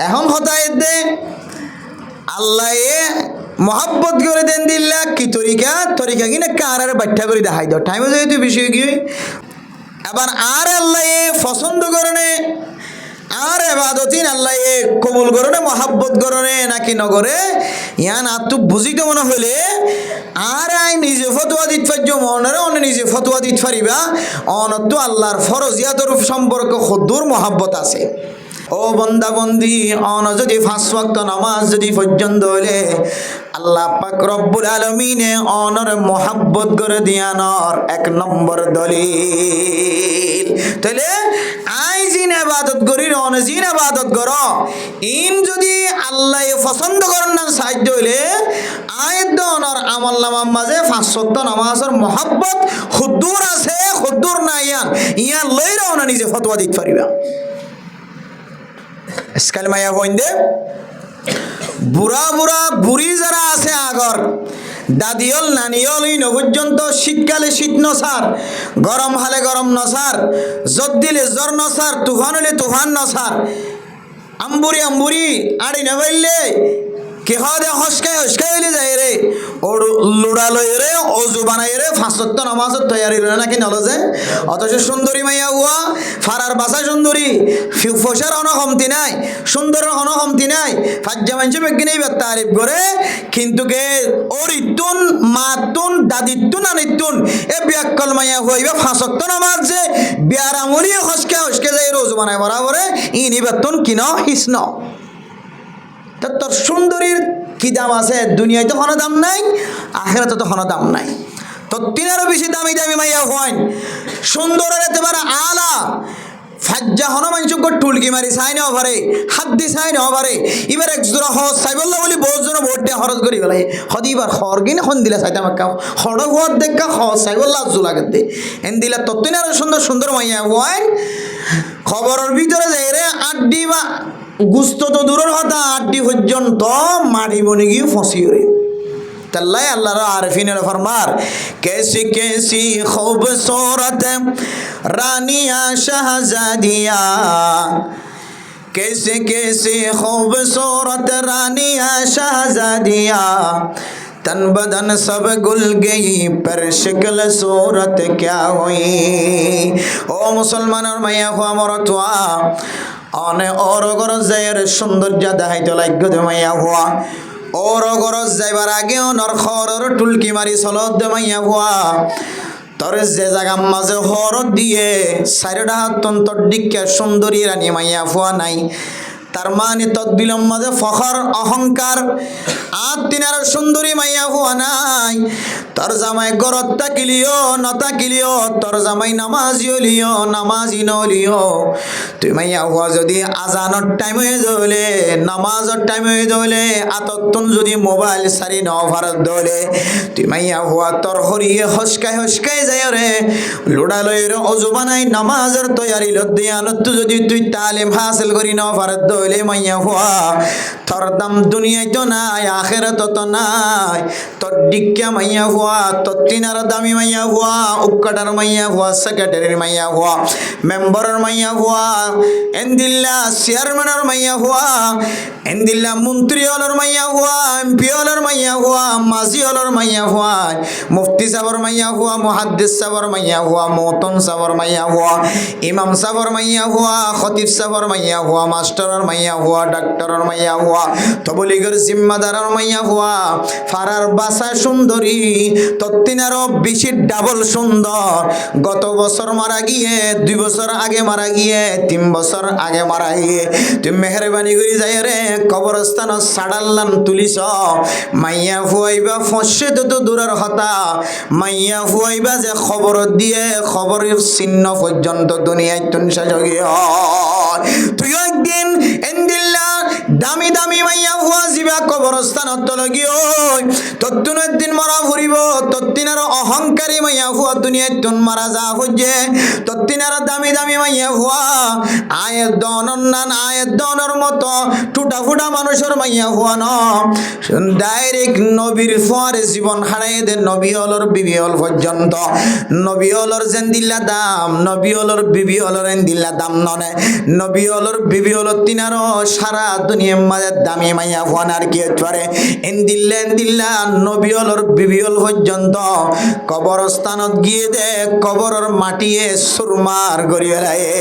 এখন হতায় দে আল্লাহ মহাব্বত করে দেন দিল্লা কি তরিকা কিনা কারারে ব্যাখ্যা করে দেখাই দাও টাইমে যেহেতু বিষয় কি এবার আর আল্লাহ পছন্দ করে আর এবাদতিন আল্লাহ কবুল করে মহাব্বত করে নাকি নগরে ইয়ান আত্ম বুঝিত মনে হলে আর আই নিজে ফতোয়া দিতে পারছ মনে অন্য নিজে ফতোয়া দিতে পারিবা অনত্য আল্লাহর ফরজিয়াতর সম্পর্ক খুদ্দুর মহাব্বত আছে ও বন্দা বন্দি অন যদি 5 ওয়াক্ত নামাজ যদি পর্যন্ত হলে আল্লাহ পাক রব্বুল আলামিনে অনর মহাব্বত করে দিয়ানর 1 নম্বর দলিল তাহলে আই জিন ইবাদত করি অন জিন ইবাদত করো ইন যদি আল্লাহ পছন্দ করেন না সাহায্য হইলে আয়াত অনর আমল নামার মাঝে 5 ওয়াক্ত নামাজের মহাব্বত খুদ্দুর আছে খুদ্দুর না ইয়ান লইরা অন নিজে ফতোয়া দিতে পারিবা স্কাল মায়া হইন্দে বুড়া বুড়ি যারা আছে আগর দাদিয়ল নানিয়ল ইন পর্যন্ত শীতকালে শীত নসার গরম হালে গরম নসার জোর দিলে জ্বর নসার তুফান হলে তুফান নসার আম্বুরি আড়ি না পাইলে কেহ দে হসকাই হইলে যায় রে ওর লুড়া লই রে অজু বানাই রে 5 ওয়াক্ত নামাজের তৈয়ারি রে নাকি নলজে অথচ সুন্দরী মাইয়া হুয়া ফারার বাসা সুন্দরী ফসার অনকমতি নাই সুন্দরের অনকমতি নাই ফাজ্জা মানুষ বেগিনেই তারিফ করে কিন্তু কে ওর ইতুন মাতুন দাদিতুন আনিতুন এ বিয়াক্কল মাইয়া হইবা 5 ওয়াক্ত নামাজ যে বিয়ার আমলি হসকে যায় রোজ বানায় বরাবরে ইনি বেতন কিন হিসন তোর সুন্দরীর কি দাম আছে দুনিয়ায় তো কোনো দাম নাই আখিরাতে তো কোনো দাম নাই তো তিনেরও বেশি দামি মাইয়া হন সুন্দরের একেবারে আলা ফাজ্জা হনুমান চুক্ক টুলকি মারি চাই না পারে হাত দি চাই না পারে এবার একজোড়া হজ চাইবল্লা বলি বহুত জন ভোট দিয়ে খরচ করি পেলাই সদিবার খরগিন এখন দিলে চাইতাম একটা খড় হওয়ার দেখা হজ চাইবল্লা জোলাকে দে এন দিলে তত্তিন আরো সুন্দর মাইয়া হন খবরের ভিতরে যাই রে আড্ডি বা গুস্ত তো দূরের কথা আড্ডি পর্যন্ত মাটি বনে গিয়ে ফসি রে तल्ला अल्लाह आरफीन फरमार कैसी कैसी खूबसूरत रानिया शहजादिया कैसी कैसी खूबसूरत रानिया शहजादिया तन बदन सब गुल गई पर शक्ल सूरत क्या हुई ओ मुसलमान और मैया हुआ मरतुआ अने और गरो जयर सौंदर्य देखाइते लाग्य माइया हुआ और गरज যাইবার আগে অনর খরর টুলকি মারি চলত দেমাইয়া হুয়া তোর যে জায়গা মাঝে হরত দিয়ে চারিটা তন্তর দিকে সুন্দরী রানী মাইয়া হুয়া নাই তার মানে তদ্বিলম মাঝে ফখর অহংকার আর তিনার সুন্দরী মাইয়া হুয়া নাই তোর জামাই গরত তাকিলিও নতাকিলিও তোর জামাই নামাজিও লিও নামাজি নলিও তুই মাইয়া হুয়া যদি আজানোর টাইম হয়ে যাবে নামাজের টাইম হয়ে যাবে আতত্তন যদি মোবাইল সারি নভারত দলে তুই মাইয়া হুয়া তোর হরিয়ে হসকাই যায় রে লোড়া লই রে অজু বানাই নামাজের তৈয়ারি লদ্দিয়ানত যদি তুই তালিম হাসিল করি নভারত দলে মাইয়া হুয়া তোর দাম দুনিয়ায় তো নাই আখিরাত তো নাই তোর ডিক্কা মাইয়া হুয়া তোর তিনার দামি মাইয়া হুয়া উক্কাটার মাইয়া হুয়া সেক্রেটারির মাইয়া হুয়া মেম্বারের মাইয়া হুয়া এন্দিল্লা চেয়ারম্যানের মাইয়া হুয়া এন্দিল্লা মন্ত্রী হলর মাইয়া হুয়া এমপি হলর মাইয়া হুয়া মাঝি হলর মাইয়া হুয়া মুফতি সাহর মাইয়া হুয়া মুহাদ্দিস সাহর মাইয়া হুয়া মোতন সাহর মাইয়া হুয়া ইমাম সাহর মাইয়া হুয়া খতিব সাহর মাইয়া হুয়া মাস্টারের মাইয়া হুয়া ডাক্তারের মাইয়া হুয়া তবলিগের জিম্মাদারের মাইয়া হুয়া ফারার বাসা সুন্দরী তত্তিনারও বেশি ডাবল সুন্দর গত বছর মারা গিয়ে 2 বছর আগে মারা গিয়ে 3 বছর আগে মারা গিয়ে তুই মেহরবানি করে যাই রে কবরস্থান সাড়াল্লান তুলিস মাইয়া হুয়াইবা ফসে তো দূরের হতা মাইয়া হুয়াইবা যে খবর দিয়ে খবরের চিহ্ন পর্যন্ত দুনিয়ায় তুনসা জগিয়ে তুই একদিন এন্দিল্লা দামি মাইয়া হুয়া জিবা কবরস্থান তলগিয়ে তত্তুনের দিন মরা ফুরিব তত্তিনা তত্তিনার অহংকারী মাইয়া হুয়া দুনিয়ায় তুন মারা যা হচ্ছে তত্তিনার দামি দামি মাইয়া হুয়া আয়ের দনন্নান আয়ের দনের মতো টুটা ফুটা মানুষের মাইয়া হুয়া ন ডাইরেক্ট নবীর ফরে জীবন হারাই দে নবী হলর বিবি হল পর্যন্ত নবী হলর যেন দিল্লা দাম নবী হলর বিবি হলর এন দিল্লা দাম ননে নবী হলর বিবি হল তিনারও সারা দুনিয়ার মাঝে দামি মাইয়া হুয়ান আর কি চরে এন দিল্লা নবী হলর বিবি হল পর্যন্ত কবরস্থানত গিয়ে দে কবরের মাটিয়ে সুরমার গড়িয়ে রায়ে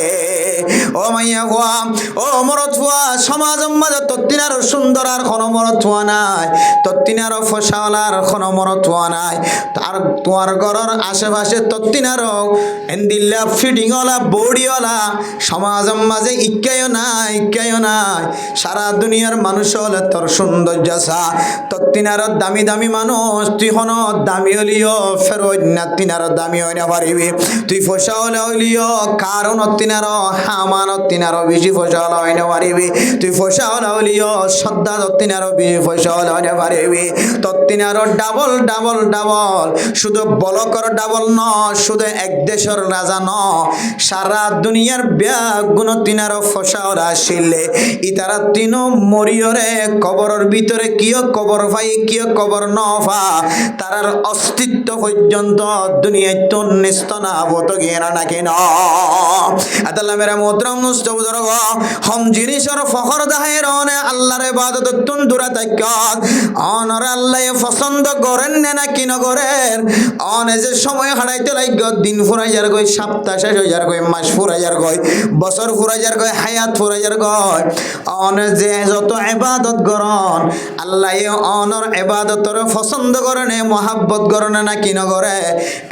ও মাইয়া হুয়া ও মরত হুয়া সমাজের মাঝে তত্তিনার সুন্দর আর কোনো মরত হুয়া নাই তত্তিনার ফসাওয়ালার কোনো মরত হুয়া নাই তার তোমার ঘরের আশেপাশে তত্তিনারও এন্দিল্লা ফিডিংওয়ালা বডিওয়ালা সমাজের মাঝে ইক্কায়ও নাই সারা দুনিয়ার মানুষ হলে তোর সৌন্দর্য সা তত্তিনার দামি দামি মানুষ তুই হন দামি হলিও ফেরত না তিনার দামি হয় না পারিবি তুই ফসা হলে হইলিও কারণ তিনার হামান তিনার বেশি ফসা হলে হয় না পারিবি তুই ফসা হলে হলিও শ্রদ্ধা তিনার বেশি ফসা হলে হয় না পারিবি তত্তিনার ডাবল ডাবল ডাবল শুধু বলকর ডাবল ন শুধু এক দেশের রাজা ন সারা দুনিয়ার ব্যাগ গুণ তিনার ফসা হলে আসিলে ইতারা তিন মরিয়রে কবরের ভিতরে কিয় কবর ভাই কিয় কবর ন ভা তারার অস্তিত্ব পর্যন্ত দুনিয়ায় তো নিস্ত না হবো তো গেরা না কেন আতাল্লাহ মেরা মোহতরম মুস্তাবুজুর্গ হম জিনিসের ফখর দাহের অনে আল্লাহর ইবাদত তুন দূরা তাক্কাত অনর আল্লাহ পছন্দ করেন না কি না করেন অনে যে সময় হারাইতে লাগ দিন ফুরাইয়ার গই সপ্তাহ শেষ হইয়ার গই মাস ফুরাইয়ার গই বছর ফুরাইয়ার গই হায়াত ফুরাইয়ার গই অনে যে যত ইবাদত করন আল্লাহ অনর ইবাদতর পছন্দ করেন মহাব্বত করেন না কি না করে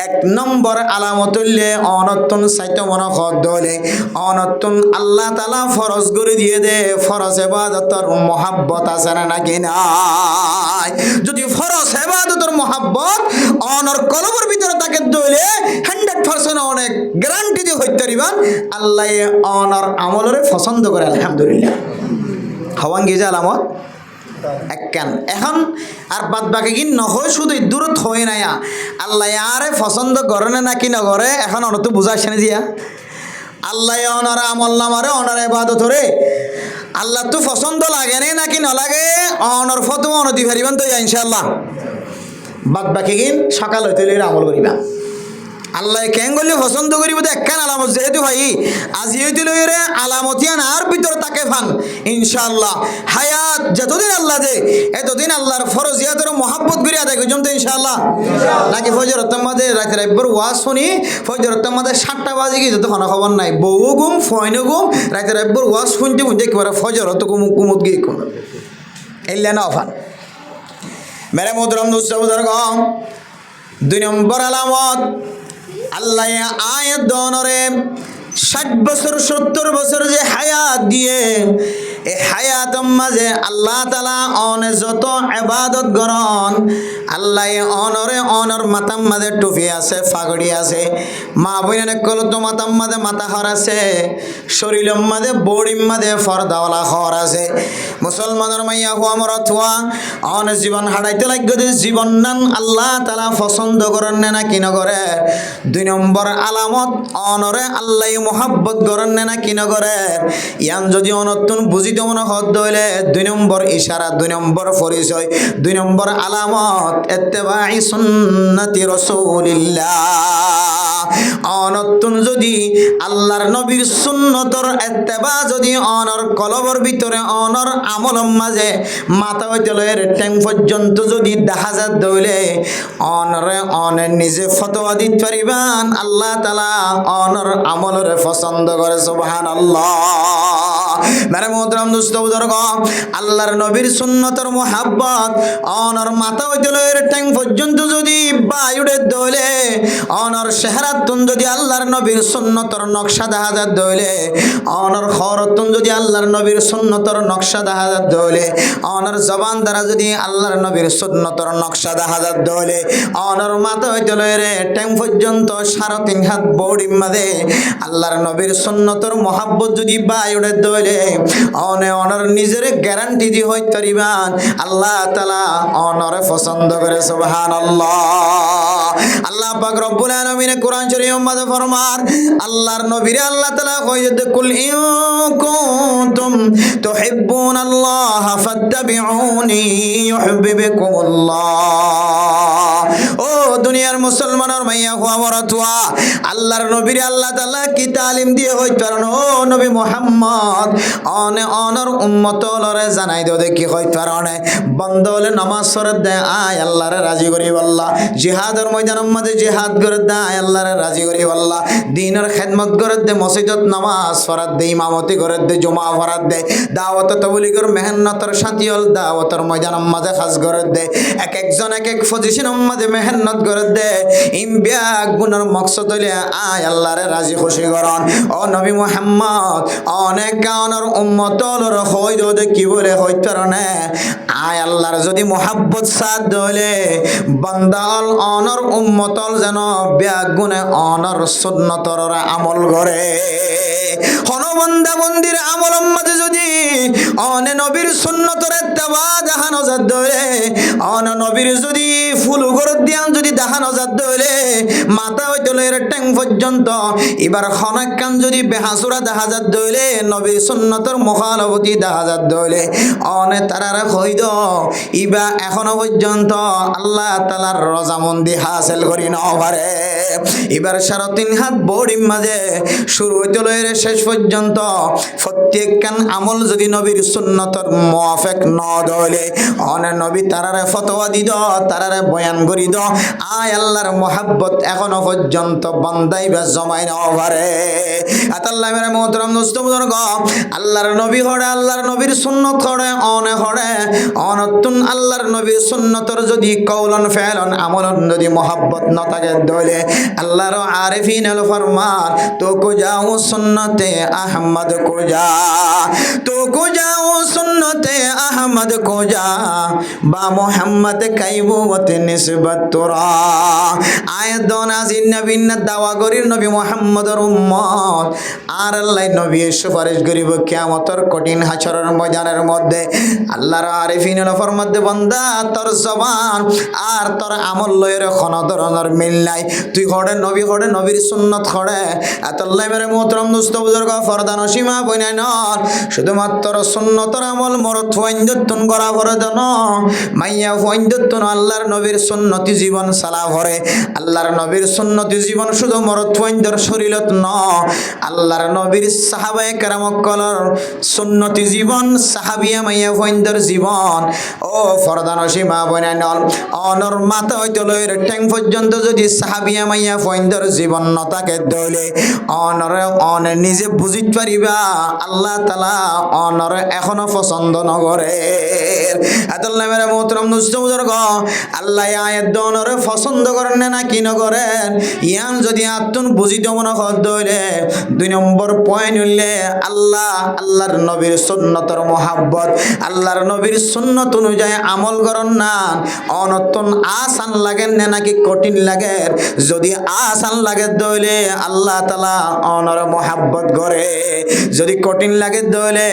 এক নম্বর আলামত হইলে অনতুন সাইতে মন দলে অনতুন আল্লাহ তাআলা ফরজ করে দিয়ে দে ফরজ ইবাদতর মহাব্বত আছে না কি নাই যদি ফরজ ইবাদতর মহাব্বত অনর কলবের ভিতরে থাকে দলে 100% অনেক গ্যারান্টি দিয়ে হইতে পারিবেন আল্লাহ অনর আমলরে পছন্দ করে আলহামদুলিল্লাহ হওয়ান গিয়ে আলামত একখান এখন আর বাদ বাকি কি নহয় শুধু দূরত হয় না আল্লাহ আরে পছন্দ করে না কি না করে এখন অনত বুঝাচ্ছে না দিয়া আল্লাহ অনার আমল নামারে অনার ইবাদত রে আল্লাহ তো পছন্দ লাগে নাকি না লাগে অনর ফটো অনতি পারিবেন তো ইনশাআল্লাহ বাদ বাকি কি সকাল হইতে আমল করিবা আল্লাহ কেন করলে পছন্দ করিব একখান আলামত যেহেতু ভাই আজি হইতে লইরে আলামতিয়ান আর ভিতর তাকে ফান ইনশাআল্লাহ হায়াত যতদিন আল্লাহ দে এতদিন আল্লাহর ফরজিয়াতের মহাব্বত করে আদায় করছম তো ইনশাআল্লাহ নাকি ফজরতের মধ্যে রাতের একবার ওয়াজ শুনি ফজরতের মধ্যে 7টা বাজে কি যত কোনো খবর নাই বউ ঘুম ফয়নো ঘুম রাতের একবার ওয়াজ শুনতে শুনতে একবার ফজরত কুমুদ গিয়ে কোন এল্লা না ফান মেরে মোহতরম দোস্ত বুজুর্গ 2 নম্বর আলামত আল্লাহ আয়াত দনরে 60 বছর 70 বছর যে হায়াত দিয়ে এই হায়াতের মাঝে আল্লাহ তাআলা অনে যত ইবাদত করন আল্লাহ অনরে অনর মাথার মাঝে টুপি আছে ফাগড়ি আছে মা বইনে কল তো মাথার মাঝে মাথা হর আছে শরীরের মাঝে বডির মাঝে ফরদাওয়ালা হর আছে মুসলমানের মাইয়া হুয়া মরত হুয়া অনে জীবন হারাইতে লাগবে জীবন নান আল্লাহ তাআলা পছন্দ করেন না কি না করে 2 নম্বর আলামত অনরে আল্লাহ মহাব্বত করেন না কি না করে ইয়ান যদি অনতুন বুঝিতে মনে হদ হইলে 2 নম্বর ইশারা 2 নম্বর পরিচয় 2 নম্বর আলামত ইত্তেবাই সুন্নতি রাসূলিল্লাহ অনতুন যদি আল্লাহর নবীর সুন্নতর ইত্তেবা যদি অনর কলবর ভিতরে অনর আমলর মাঝে মাথা হইতে লয়ের টাইম পর্যন্ত যদি দেখা যায় দইলে অনরে অনে নিজে ফতোয়া দিতে পারিবেন আল্লাহ তাআলা অনর আমলরে পছন্দ করে সুবহানাল্লাহ মেরে মোহতরম দোস্ত বুজুর্গ আল্লাহর নবীর সুন্নতর মুহাব্বত অনর মাথা হইতে লয়ের টাইম পর্যন্ত যদি বায়ুড়ে দইলে অনর চেহারাতুন যদি আল্লাহর নবীর সুন্নতর নকশা দেখা যায় দইলে অনর খরতুন যদি আল্লাহর নবীর সুন্নতর নকশা দেখা যায় দইলে অনর জবান দ্বারা যদি আল্লাহর নবীর সুন্নতর নকশা দেখা যায় দইলে অনর মাথা হইতে লয়ের টাইম পর্যন্ত 3.5 হাত বডির মাঝে আল্লাহর নবীর সুন্নতর মুহাব্বত যদি বায়ুড়ে দইলে দইলে অনর নিজের গ্যারান্টি দি হইতে পারিবান আল্লাহ তাআলা অনরে পছন্দ করে সুবহানাল্লাহ। আল্লাহ পাক রব্বুল আলামিন কোরআন শরীফের মধ্যে ফরমান আল্লাহর নবীরে আল্লাহ তাআলা কইতে কুল ইন কুনতুম তুহিব্বুনাল্লাহ ফাত্তাবিউনি ইউহিব্বুকুমুল্লাহ। ও দুনিয়ার মুসলমানের মাইয়া হওয়া বড়তুয়া আল্লাহর নবীরে আল্লাহ তাআলা কি তালিম দিয়ে হইতে পারেন ও নবী মুহাম্মদ অনর উম্মত লরে জানাই দাও দেখি হইতে পারেন বন্ধ হলে নামাজ পড়ে দেয় আয় আল্লাহরে রাজি করি আল্লাহ জিহাদের ময়দানের মধ্যে জিহাদ করে দেয় আল্লাহরে রাজি করি আল্লাহ দ্বীনের খেদমত করে দে মসজিদত নামাজ পড়াত দে ইমামতি করে দে জুমা পড়াত দে দাওয়াত তাবলীগের মেহনতের সাথী হল দাওয়াতের ময়দানের মধ্যে কাজ করে দে এক একজন এক এক পজিশনের মধ্যে মেহনত করে দে ইমবিয়া গুণের মকসদ হইলে আয় আল্লাহরে রাজি খুশি করন ও নবী মুহাম্মদ অনেক কাউনের উম্মত লর হই দে কি বলে হইতে না আয় আল্লাহর যদি মোহাব্বত সাথ দলে বান্দাল অনর উম্মতল যেন ব্যাগুনে অনর সুন্নতর আমল করে হনবন্দা মন্দির আমল মাঝে যদি অনে নবীর সুন্নতর ইত্তেবা দেখানো যাত দলে অন নবীর যদি ফুল গর দিয়ান যদি দেখানো যাত দলে মাথা হইতে লয়ের ট্যাং পর্যন্ত এবার খনক কান যদি বেহাসুরা দেখা যাত দলে নবীর সুন্নতর মুখালফতি দেখা যাত দলে অনে তারারা কইদ ইবা এখনো পর্যন্ত আল্লাহ তাআলার রজামন্দি হাসিল করি না পারে এবার 3.5 হাত বড়ির মাঝে শুরু হইতে লয়ের শেষ পর্যন্ত প্রত্যেক কান আমল যদি নবীর সুন্নতর মুওয়াফিক ন দলে অনে নবী তারারে ফতোয়া দিদ তারারে বয়ান করি দ আয় আল্লাহর মোহাব্বত এখনো পর্যন্ত বান্দাই বা জমাই না পারে আল্লাহ মেরে মোহতরম দোস্ত বুজুর্গ আল্লাহর নবী হড়ে আল্লাহর নবীর সুন্নত হড়ে অনে হড়ে অনতুন আল্লাহর নবীর সুন্নতর যদি কওলন ফেলন আমলন যদি মোহাব্বত ন থাকে দলে আল্লাহর আরিফিন আল ফরমান তো কো যাও সুন্নতে আহমদ কো যা তো কো যাও সুন্নতে আহমদ কো যা বা মোহাম্মদ কাইবুত নিসবত তোরা আয়াত দনাজিন নবীন দাওয়া করির নবী মুহাম্মদর উম্মত আর আল্লাহ নবী সুপারিশ করিব কিয়ামতের কঠিন হাসরের ময়দানের মধ্যে আল্লাহর আরিফিনের ফরমাতে বান্দা তোর জবান আর তোর আমল লয়ের কোনো ধরনের মিল নাই তুই হড়ে নবী হড়ে নবীর সুন্নত হড়ে আল্লাহ মেরে মোহতরম দোস্ত বুজুর্গ ফরদান সীমা বইনাই নন শুধুমাত্র সুন্নতর আমল মরত ফাইন্দতুন করা ভরে দেন মাইয়া ফাইন্দতুন আল্লাহর নবীর সুন্নতি জীবন সালা ভরে আল্লাহর নবীর সুন্নতি জীবন শুধু মরত ফাইন্দর শরীরত ন আল্লাহর নবীর সাহাবায়ে কেরাম কলর সুন্নতি জীবন সাহাবিয়া মাইয়া ফাইন্দর জীবন ও ফরদান সীমা বইনাই নন অনর মাথা হইতে লয়ের ট্যাং পর্যন্ত যদি সাহাবিয়া মাইয়া ফাইন্দর জীবন ন থাকে দলে অনরে অনে নিজে বুঝিত পারিবা আল্লাহ তাআলা অনরে এখনো পছন্দ নগরে আল্লাহ মেরে মোহতরম দোস্ত বুজুর্গ আল্লাহ আয়াত দনরে পছন্দ করেন না কি ন করেন ইয়ান যদি আতুন বুঝিত মনে হদ দইলে 2 নম্বর পয়েন্ট হইলে আল্লাহ আল্লাহর নবীর সুন্নতর মুহাব্বত আল্লাহর নবীর সুন্নত অনুযায়ী আমল করেন না অনতন আসান লাগেন না নাকি কঠিন লাগে যদি আসান লাগে দইলে আল্লাহ তাআলা অনর মুহাব্বত করে যদি কঠিন লাগে দইলে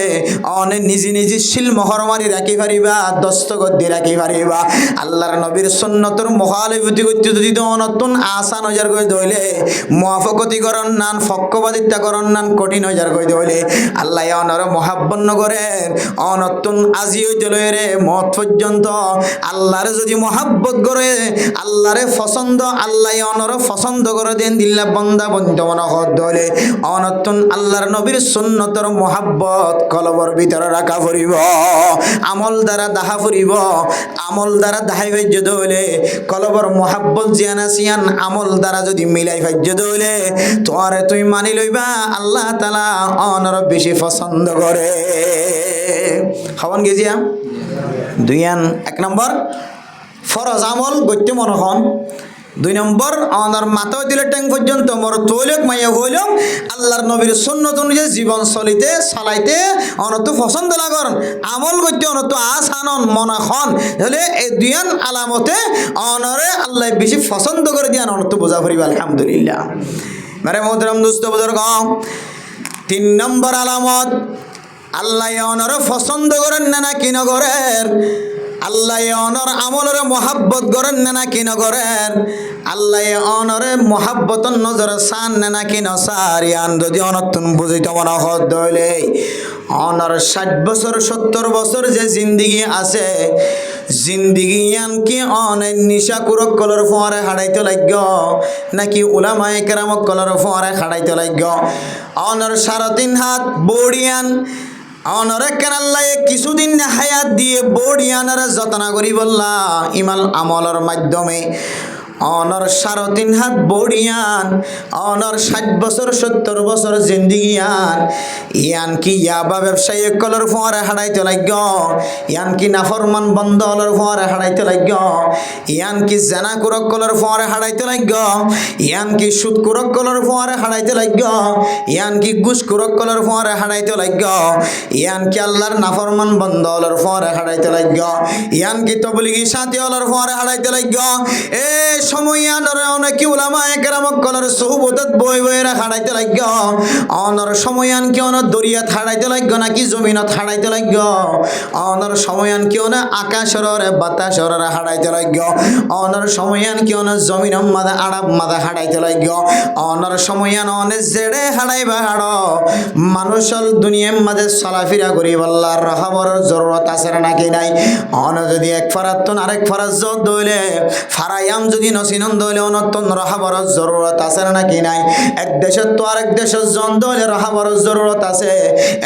অনে নিজে নিজে শিল মোহর মারি রাখি পারিবা দস্তখত দি রাখি পারিবা আল্লাহর নবীর সুন্নতর মুখালিফতি করতে যদি অনতন আসান হইজার কই দইলে মুওয়াফাকতি করন নান ফক্কবাদিতা করন নান কঠিন হইজার কই দইলে আল্লাহ অনর মুহাব্বত নগরেন অনতন আজি হইতে লইরে মত পর্যন্ত আল্লাহরে যদি মুহাব্বত করে আল্লাহরে পছন্দ আল্লাহ অনর পছন্দ করে দেন দিল্লা বান্দা বন্ধ মনে হদ দইলে অনতন আল্লাহর নবীর সুন্নতর মুহাব্বত কলবর ভিতরে রাখা পড়িব আমল দ্বারা দাহা পড়িব আমল দ্বারা দাহাই ভাজ্য দইলে কলবর মুহাব্বত জিয়ানা সিয়ান আমল দ্বারা যদি মিলাই ভাজ্য দইলে তোরে তুই মানি লইবা আল্লাহ তাআলা অনর বেশি পছন্দ করে খাওয়ান গেছিয়া 1 নম্বর ফরজ আমল গত্য মনখন 2 নম্বর অনার মাথা দিলে ট্যাং পর্যন্ত মর তৈলক মাইয়া হইলক আল্লাহর নবীর সুন্নত অনুযায়ী জীবন চলিতে চালাইতে অনত পছন্দ লাগর আমল করতে অনত আসানন মনাখন হলে এই 2 আলামতে অনরে আল্লাহ বেশি পছন্দ করে দিয়ান অনত বোঝা করিবা আলহামদুলিল্লাহ মেরে মোহতরম দোস্ত বুজুর্গ 3 নম্বর আলামত আল্লাহ অনর পছন্দ করেন না নাকি নগরের? আল্লাহ অনর আমলের মোহাব্বত করেন না নাকি নগরের? আল্লাহ অনরে মোহাব্বতন নজর সান না নাকি নসারিয়ান? যদি অনতুন বুঝিত মনে হদ হইলে অনর 60 বছর 70 বছর যে জিন্দিগি আছে, জিন্দিগি কি অনেক নিশা কুরক কলর ফোয়ারে হারাইতে লাগ্য নাকি উলামায়ে কেরামক কলর ফোয়ারে হারাইতে লাগ্য? অনর 3.5 হাত বড়িয়ান অনরে কেনাল্লায় কিছুদিন হায়াত দিয়ে বড়িয়ানের যত্ন করি বললা ইমাল আমলের মাধ্যমে অনর 3.5 হাত বড়িয়ান অনর 60 বছর 70 বছর জিন্দিগিয়ান ইয়ান কি ইয়াবা ব্যবসায়ী কলর ফোয়ারে হারাইতে লাগ্য? ইয়ান কি নাফরমান বন্ধলর ফোয়ারে হারাইতে লাগ্য? ইয়ান কি জানা কুরক কলর ফোয়ারে হারাইতে লাগ্য? ইয়ান কি সুদ কুরক কলর ফোয়ারে হারাইতে লাগ্য? ইয়ান কি ঘুষ কুরক কলর ফোয়ারে হারাইতে লাগ্য? ইয়ান কি আল্লাহর নাফরমান বন্ধলর ফোয়ারে হারাইতে লাগ্য? ইয়ান কি তবলিগি সাথী অলর ফোয়ারে হারাইতে লাগ্য? এ সময় অনেকে উলামায়ে কেরামক কলর সুহবতত বই বইরা হারাইতে লাগ্য। অনর সময়ান কি অন দরিয়াত হারাইতে লাগ্য নাকি জমিনত হারাইতে লাগ্য? অনর সময়ান কি অন আকাশর বাতাসর হারাইতে লাগ্য? অনর সময়ান কি অন জমিন মাদা আরব মাদা হারাইতে লাগ্য? অনর সময়ান অনে জেড়ে হারাইবা হাড় মানুষল দুনিয়ার মাঝে চলাফেরা করি আল্লাহর রহমর জরুরত আছে নাকি নাই? অন যদি এক ফারাতন আরেক ফারাজ যত দইলে ফারায়াম যদি নসিনন্দ হইলে অনতন রহাবর জরুরত আছে নাকি নাই? এক দেশের তো আরেক দেশের জন্দ হইলে রহাবর জরুরত আছে।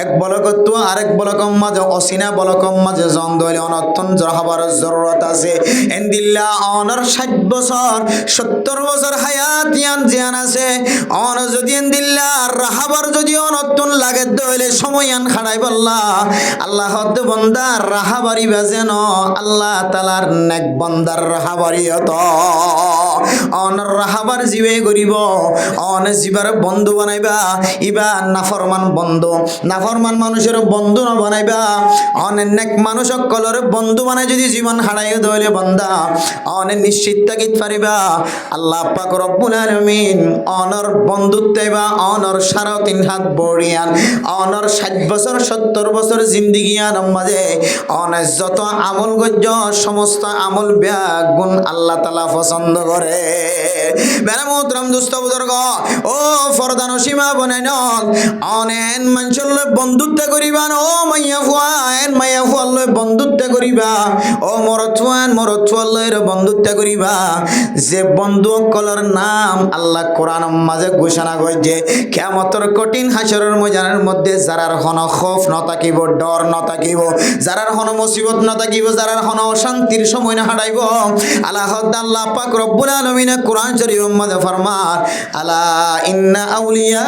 এক বলকত তো আরেক বলকম মাঝে অসিনা বলকম মাঝে জন্দ হইলে অনতন রহাবর জরুরত আছে। এন্দিল্লা অনর 60 বছর 70 বছর হায়াত ইয়ান জিয়ান আছে। অন যদি এন্দিল্লা রাহাবর যদি অনতন লাগে দইলে সময়য়ান খাড়াই বললা আল্লাহ হদ বন্দা রাহাবারি বাজেন আল্লাহ তাআলার নেক বন্দার রাহাবারি হত অনর রাহাবার জিবে করিব অন জিবার বন্ধু বানাইবা ইবা নাফরমান বন্ধু নাফরমান মানুষের বন্ধু না বানাইবা অনেক নেক মানুষ সকলের বন্ধু বানাই যদি জীবন হারাই দইলে বন্দা অনে নিশ্চিত থাকিত পারিবা আল্লাহ পাক রব্বুল আলামিন অনর বন্ধুত্ববা অনর 3.5 হাত বড়িয়ান অনর 60 বছর 70 বছর জিন্দিগিয়ার মাঝে অনে যত আমল গজ্জ সমস্ত আমল ব্যাগ গুণ আল্লাহ তাআলা পছন্দ করে। মেরা মোহতরম দোস্ত বুজুর্গ ও ফরদান সীমা বনাই নল অনেন মানুষের বন্ধুত্ব করিবা ও মাইয়া ফুয়ান মাইয়া ফুয়ার বন্ধুত্ব করিবা ও মরতুয়ান মরতুয়ার বন্ধুত্ব করিবা যে বন্ধু কলর নাম আল্লাহ কোরআন মাঝে ঘোষণা করছে কিয়ামতের কঠিন হাসরের ময়দানের মধ্যে যারার হন খৌফ ন থাকিব ডর ন থাকিব যারার হন মুসিবত ন থাকিব যারার হন অশান্তির সময় না হারাইব আল্লাহ পাক রব্বুল আলামিন কোরআন শরীফের মধ্যে ফরমান আলা ইন্না আউলিয়া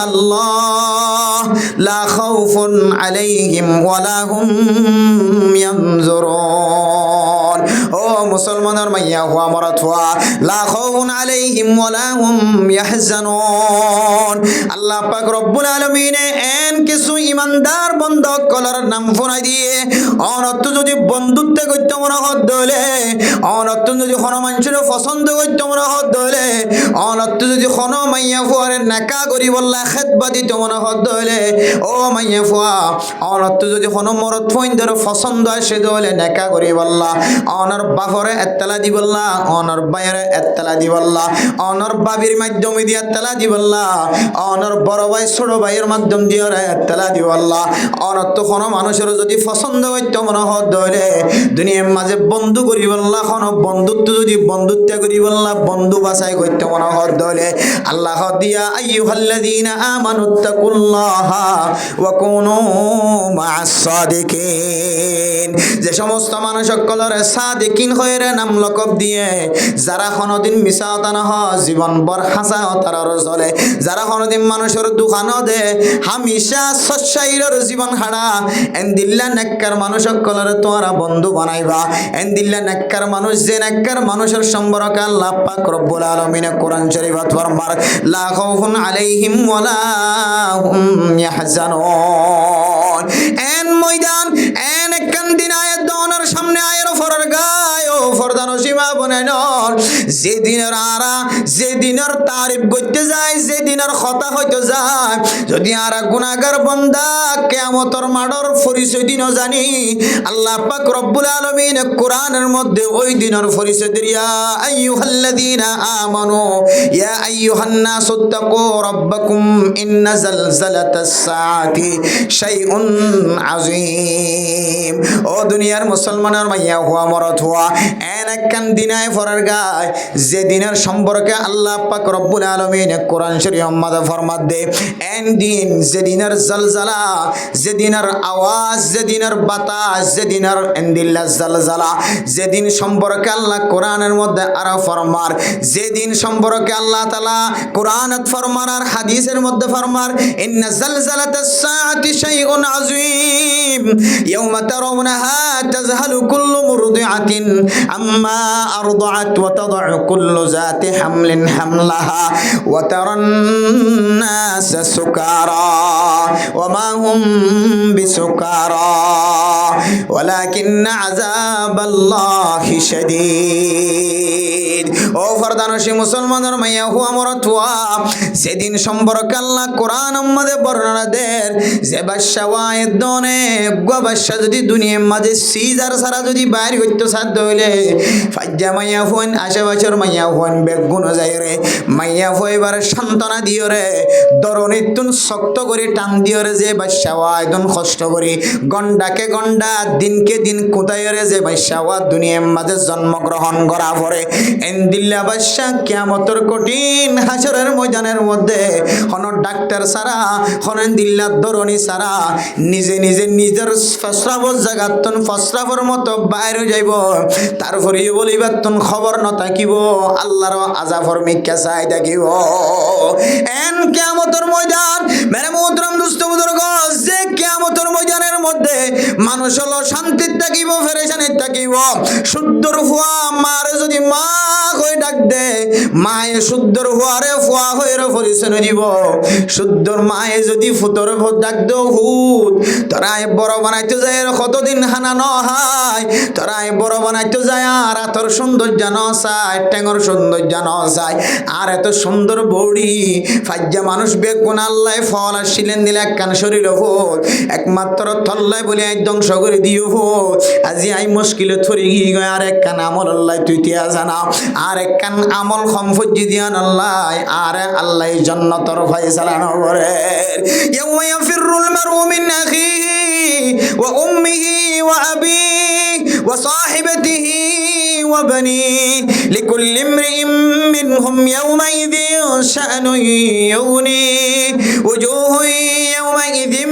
আল্লাহ লা খাউফুন আলাইহিম ওয়ালা হুম ইয়ানজুরুন। ও মুসলমানের মাইয়া হুয়া মরাত হুয়া লা খাউফুন আলাইহিম ওয়ালা হুম ইয়াহজানুন। আল্লাহ পাক রব্বুল আলামিন এন কিছু ইমানদার বন্ধক কলার নাম ফোনাই দিয়ে অনত্য যদি বন্ধুত্ব করতে মনে হত দলে অনত্য যদি কোন মানুষের পছন্দ করতে মনে হত দলে অনত্য যদি কোন মাইয়া ফুয়ারে নাকা করি বললা খেদবা দিতে মনে হত দলে ও মাইয়া ফুয়া অনত্য যদি কোন মরদ ফইন্দর পছন্দ আসে দলে নাকা করি বললা অনর বাফরে এত্তলা দি বললা অনর বাইরে এত্তলা দি বললা অনর বাবির মাধ্যমে দিয়ে এত্তলা দি বললা অনর বড় ভাই ছোট ভাইয়ের মাধ্যম দিয়ে এত্তলা দি বললা অনত্য কোন মানুষের যদি পছন্দ করতে মনে হত দলে দুনিয়ার মাঝে বন্ধু করি বললা কোন বন্ধুত্ব যদি বন্ধুত্ব করি বললা বন্ধু বাছাই করতে মনে হত দলে আল্লাহ দিয়া আইয়ুহাল্লাযীনা আমানুত্তাকুল্লাহা ওয়া কুনু মা'আস সাদিকিন। যে সমস্ত মানুষ সকলের সাদিকিন হয়ে নাম লকব দিয়ে যারা কোনদিন মিছা কথা নহ জীবন ভর হাসা তারার চলে যারা কোনদিন মানুষের দোকান দে হামেশা সচ্চাইর জীবন হারা এন্দিল্লা নেককার মানুষ সকলের তোরা বন্ধু বানাইবা এন্দিল্লা নেককার মানুষ যে নেককার মানুষের সম্পর্কে আল্লাহ পাক রব্বুল আলামিন কোরআন শরীফত ফরমান লা খাউফুন আলাইহিম ওয়ালা হুম ইয়াহজানুন। এন ময়দান এন একখান দিন আয়াত দনের সামনে আয়ের ফরার গায় ও ফরদান সীমা শুনেন যেদিনের আরা যেদিনের তারিফ করতে যায় যেদিনের কথা হইতে যায় যদি আরা গুনাহগার বান্দা কিয়ামতের মাঠের পরিচয় দিন জানি আল্লাহ পাক রব্বুল আলামিন কোরআনের মধ্যে ওই দিনের পরিচয় দিয়া আইয়ুহাল্লাযীনা আমানু ইয়া আইয়ুহান নাসু তাকু রাব্বাকুম ইন্না জালজালাতাস সাআতি শাইউন আযীম। ও দুনিয়ার মুসলমানের মাইয়া হুয়া মরত হুয়া এন একখান দিনায় ফরার গায় যে দিনের সম্পর্কে আল্লাহ পাক রব্বুল আলামিন কোরআন শরীফ মধ্যে ফরমাত দে এন দিন যে দিনের জলজলা যে দিনের আওয়াজ যে দিনের বাতাস যে দিনের এন্দিল্লা জলজলা যে দিন সম্পর্কে আল্লাহ কোরআনের মধ্যে আরো ফরমার যে দিন সম্পর্কে আল্লাহ তাআলা কোরআনত ফরমার আর হাদিসের মধ্যে ফরমার ইন্না জালজালাতাস সাআতি শাইউন আযীম ইয়াওমা তারাউনাহা তাযহালু কুল্লু মুরদিআতিন আম্মা আরদাআত ওয়া তাদউ কুল্লু যাতি হামলিন হামলাহা ওয়া তারান নাসা সুকারা ওয়া মা হুম বিসুকারা ওয়ালাকিন্না আযাবাল্লাহি শাদীদ। ও ফরদানশী মুসলমানের মাইয়া হুয়া মরত হুয়া সেদিন সম্পর্কে আল্লাহ কোরআন মধ্যে বর্ণনা দেন যে বাদশা ওয়াইদ দনে গো বাদশা যদি দুনিয়ার মাঝে সিজার সারা যদি বাইরে হইতো সাধ্য হইলে ফাজ্জা মাইয়া হুয়ান আশেপাশের মাইয়া হুয়ান বেগুন যায় রে মাইয়া হইবার সান্ত্বনা দিও রে দরনিতুন শক্ত করে টান দিও রে যে বাদশা ওয়াইদন কষ্ট করে গন্ডাকে গন্ডা দিনকে দিন কোথায় রে যে বাদশা ওয়াদ দুনিয়ার মাঝে জন্মগ্রহণ করা পরে এন্দিল্লা বাদশা কিয়ামতের কঠিন হাসরের ময়দানের মধ্যে কোন ডাক্তার সারা হনেন দিল্লার দরনি সারা নিজে নিজে নিজের ফসরাবর জাগাতন ফসরাবর মতো বাইরে যাইব তারপরে বলিবার তুন খবর ন থাকিব আল্লাহর আযাবর মিক্কা চাই থাকিব এন কিয়ামতের ময়দান মেরে মুহতারাম দোস্ত বুজুর্গ যে কিয়ামতের ময়দানের মধ্যে মানুষ হলো শান্তিতে থাকিব ফেরেশানিতে থাকিব শুদ্ধর হুয়া মারে যদি মা কই ডাক দে মায়ে শুদ্ধর হুয়ারে ফুয়া হইরে পরিচয় দিব শুদ্ধর মায়ে যদি ফুতর ভোট ডাক দো হুত তোরাই বড় বানাইতে যায় কতদিন হানা নহাই তোরাই বড় বানাইতে যায় আর তোর সৌন্দর্য নসায় টেঙ্গর সৌন্দর্য নসায় আর এত সুন্দর বড়ি ফাজ্জা মানুষ বেগুন আল্লাহ ফল আসিলেন দিলে একখান শরীর হোক একমাত্র থল্লাই বলে আই ধ্বংস করে দিও হোক আজি আই মুশকিলে থরি গিয়ে গয় আর একখান আমল আল্লাহ তুই তিয়া জানা আর একখান আমল সম্পত্তি দিয়ান আল্লাহ আর আল্লাহ জান্নাতের ফয়সালা করে ইয়াউমা ইয়াফিরুল মারউ মিন আখিহি ওয়া উম্মিহি ওয়া আবিহি ওয়া সাহিবাতিহি ওয়া বানিহি লিকুল্লি ইমরিইম মিনহুম ইয়াউমাইযিন শা'নুন ইউগনিহি ওয়াজুহুন ইয়াউমাইযিন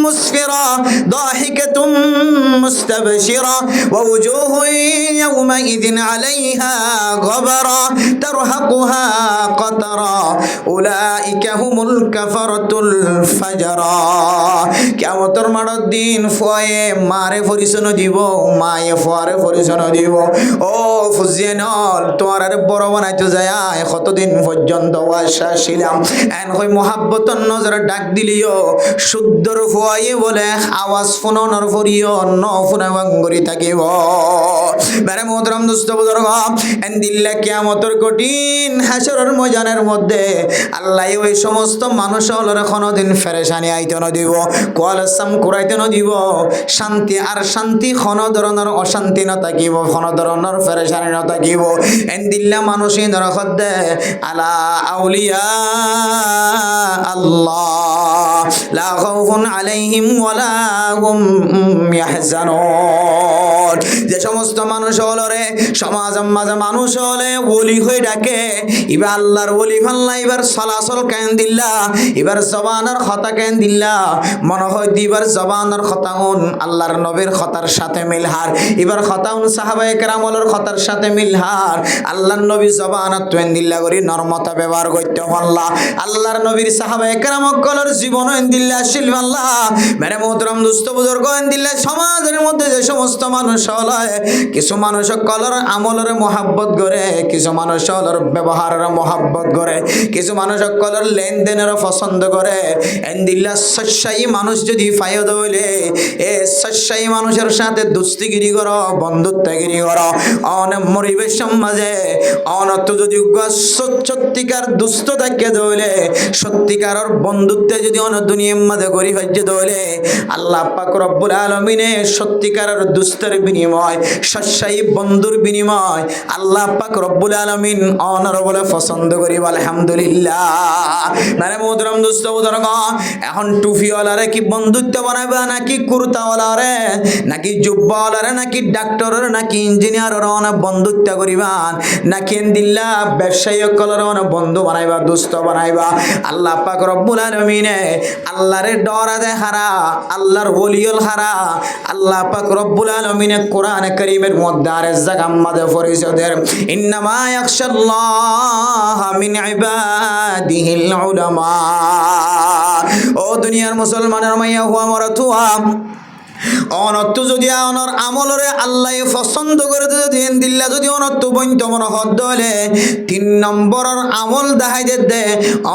মুসফিরা দাহিকাতুন মুস্তাবশিরা ওয়া ওজুহুন ইয়াউমাইযিন আলাইহা غبرا ترهقها قترا أولئك هم الكفرة الفجرا কিয়ামতের মাঠের দিন ফয়ে মারে পরিচয় দিব মায়ে ফরে পরিচয় দিব ও ফুজিয়ানল তোমার আর বড় বানাইতে যায় কতদিন পর্যন্ত আশা ছিলাম এন হই মোহাব্বতর নজরে ডাক দিলিও শুদ্ধর ফয়ে বলে আওয়াজ ফোনর ফরিও ন ফোনে ভাঙ্গরি থাকিব মেরে মুহতারাম দোস্ত বুজুর্গ এন্দিল্লা কিয়ামতের কঠিন হাসরের ময়দানের মধ্যে আল্লাহ ওই সমস্ত মানুষ হলরে কোনদিন ফেরেশানি আইতে ন দিব কোয়ালসাম কুরাইতে ন দিব শান্তি আর শান্তি কোন ধরনের অশান্তি ন থাকিব কোন ধরনের ফেরেশানি ন থাকিব এন্দিল্লা মানুষই দরখত দে আলা আউলিয়া আল্লাহ লা খাউফুন আলাইহিম ওয়ালা হুম ইয়াহজানুন যে সমস্ত মানুষ হলরে সমাজের মাঝে মানুষ হলে ওলি হয়ে ডাকে এবার আল্লাহর ওলি ফাল্লা এবার চলাচল কেন দিল্লা এবার জবানের কথা কেন দিল্লা মনে হয় দিবার জবানের কথা আল্লাহর নবীর কথার সাথে মিলহার এবার কথা সাহাবায়ে কেরামলের কথার সাথে মিলহার আল্লাহর নবী জবানত তুন দিল্লা করি নরমতা ব্যবহার করতে হল্লা আল্লাহর নবীর সাহাবায়ে কেরামকলের জীবন দিল্লা শিল আল্লাহ মেরে মুহতারাম দোস্ত বুজুর্গ দিল্লা সমাজের মধ্যে যে সমস্ত মানুষ হলে কিছু মানুষ কলর আমলের মহাব্বত করে, কিছু মানুষ কলর ব্যবহারের মহাব্বত করে, কিছু মানুষ কলর লেনদেনের পছন্দ করে। এন্দিল্লা সচ্চাই মানুষ যদি ফায়দ হইলে এ সচ্চাই মানুষের সাথে দুস্তিগিরি করো, বন্ধুত্বগিরি করো। অনেক পরিবেশ সমাজে অনত যদি সত্যিকার দুস্থ থাকে দইলে, সত্যিকার বন্ধুত্বে যদি অন দুনিয়ার মাঝে গরি হজ্জে দইলে, আল্লাহ পাক রব্বুল আলামিনে সত্যিকারের দুস্থের বিনিময়, সচ্চাই বন্ধুর বিনিময় আল্লাহ পাক রব্বুল আলামিন অনর বলে পছন্দ করি। আলহামদুলিল্লাহ। মানে মোহতরম দোস্ত বুজুর্গ, এখন টুপিওয়ালারে কি বন্ধুত্ব বানাইবা, নাকি কুর্তাওয়ালারে, নাকি জুব্বাওয়ালারে, নাকি ডাক্তারের, নাকি ইঞ্জিনিয়ারের অনেক বন্ধুত্ব করিবান, নাকি দিল্লা ব্যবসায়ী কলর অনেক বন্ধু বানাইবা, দুস্থ বানাইবা? আল্লাহ পাক রব্বুল আলামিনে আল্লাহরে ডরাতে হারা, আল্লাহর ওলিয়ল হারা। আল্লাহ পাক রব্বুল আলামিনে কোরআনে কারীমের মধ্যে আর জায়গা মাঝে পরিচয়ের ইন্নামা ইয়াখশাল্লাহ মিন ইবাদিহিল উলামা। ও দুনিয়ার মুসলমানের মাইয়া হুয়া মরাতুয়া, অনত্য যদি অনর আমলরে আল্লাহ পছন্দ করে যদি দিল্লা যদি অনত্য বইন্ত মনে হদ হলে 3 নম্বরের আমল দেখাই দে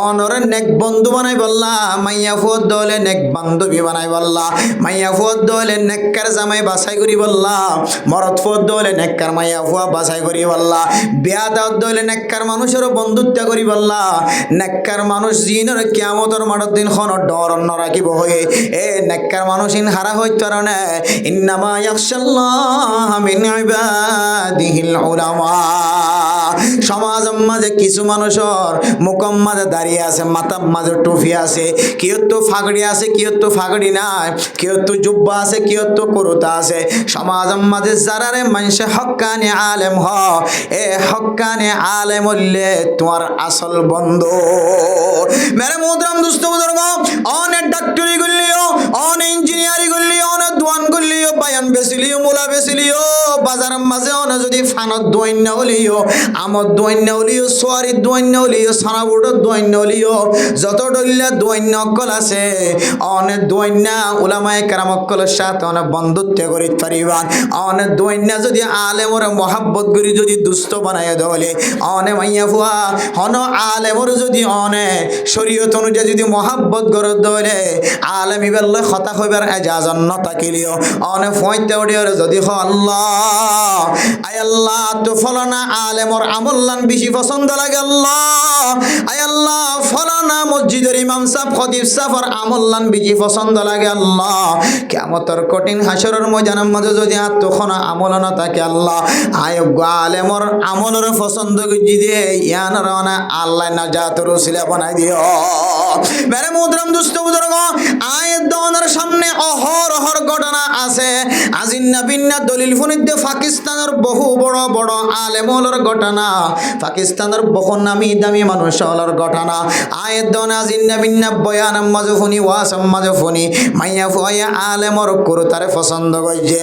অনরে নেক বন্ধু বানাই বললা, মাইয়া ফুয়াদ দলে নেক বান্ধবী বানাই বললা, মাইয়া ফুয়াদ দলে নেককার জামাই বাছাই করি বললা, মরদ ফুয়াদ দলে নেককার মাইয়া ফুয়া বাছাই করি বললা, বিয়া দাওয়াত দলে নেককার মানুষের বন্ধুত্ব করি বললা। নেককার মানুষ জিনের কিয়ামতের মাঠের দিন খন ডর অন্য রাখিব হয়ে এ নেককার মানুষ ইন হারা হইতে ইন্নামা ইয়াখশাল্লাহ মিন ইবাদিহিল উলামা। সমাজ মাঝে কিছু মানুষের মুখম মাঝে দাঁড়িয়ে আছে, মাথার মাঝে টুপি আছে, কেউ তো ফাগড়ি আছে, কেউ তো ফাগড়ি নাই, কেউ তো জুব্বা আছে, কেউ তো কুরতা আছে। সমাজ মাঝে যারারে মানুষে হক্কানি আলেম হ, এ হক্কানি আলেম হইলে তোমার আসল বন্ধু। মেরে মোহতরম দোস্ত বুজুর্গ, অনেক ডাক্তারি করলিও, অনেক ইঞ্জিনিয়ারিং করলিও, অনেক দোয়ান করলিও, বায়ান বেচিলিও, মোলা বেচিলিও, বাজারের মাঝে অনেক যদি ফানত দোয়ান্য হলিও, আমদ দোয়ান্য হলিও, সোয়ারির দোয়ান্য হলিও, সানাবুটের দোয়ান্য হলিও, যত ডলিয়া দোয়ান্য অক্কল আছে অনেক দোয়ান্যা উলামায়ে কেরাম অক্কলের সাথে অনেক বন্ধুত্ব করিতে পারিবান। অনেক দোয়ান্যা যদি আলেমরে মহাব্বত করি যদি দুস্থ বানাইয়া দলে, অনে মাইয়া ফুয়া হন আলেমর যদি অনে শরীয়ত অনুযায়ী যদি মহাব্বত করে দলে, আলেম ইবাল্লে খতা হইবার এজাজত ন তাকিলিও, অনে ফয়তে উড়িয়র যদি হ আল্লাহ আয় আল্লাহ তো ফলানা আলেমর আমল্লান বেশি পছন্দ লাগে, আল্লাহ আয় আল্লাহ ফলানা মসজিদের ইমাম সাহেব খতিব সাহেবের আমল্লান বেশি পছন্দ লাগে, আল্লাহ কিয়ামতের কঠিন হাসরের ময়দানের মাঝে যদি আত্মখনা আমল না থাকে, আল্লাহ আয়োগ্য আলেমর আমলের পছন্দ করে দিয়ে ইয়ানর না আল্লাহ নাজাতের ওসিলা বানাই দিও। মেরে মুহতরম দোস্ত বুজুর্গ, আয়াত দাওয়ানোর সামনে অহরহর ঘটনা আছে। আজিন্না বিন্না দলিল ফুনিতে পাকিস্তানের বহু বড় বড় আলেমর ঘটনা, পাকিস্তানের বহু নামি দামি মানুষের ঘটনা। আয়াত দাওয়ান আজিন্না বিন্না বয়ান মাঝে ফুনি, ওয়াসাম মাঝে ফুনি, মাইয়া ফুয়া আলেমর কুরতারে পছন্দ করছে।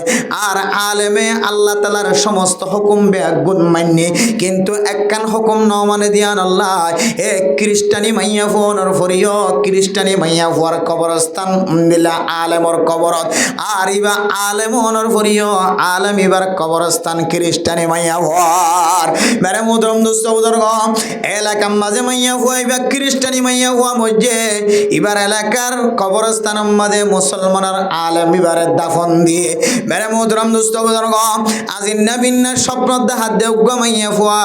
আর আলেমে আল্লাহ তাআলার সমস্ত হুকুম বেগুন মান্যে, কিন্তু একখান হুকুম ন মানে দিয়ান আল্লাহ এ খ্রিস্টানি মাইয়া ফুয়ানোর ফরিও, খ্রিস্টানি মাইয়া ফুয়ার কবরস্থান দিলা আলেমর কবরত, আর ইবা আলেম হনর ফরিও আলেম ইবার কবরস্থান খ্রিস্টানি মাইয়া ফুয়ার। মেরে মুহতরম দোস্ত বুজুর্গ, এলাকার মাঝে মাইয়া ফুয়া ইবা খ্রিস্টানি মাইয়া ফুয়া মধ্যে ইবার এলাকার কবরস্থানের মাঝে মুসলমানের আলেম ইবারে দাফন দিয়ে। মেরে মুহতরম দোস্ত বুজুর্গ, আজিন্না বিন্না স্বপ্ন হাত দেউ মাইয়া ফুয়া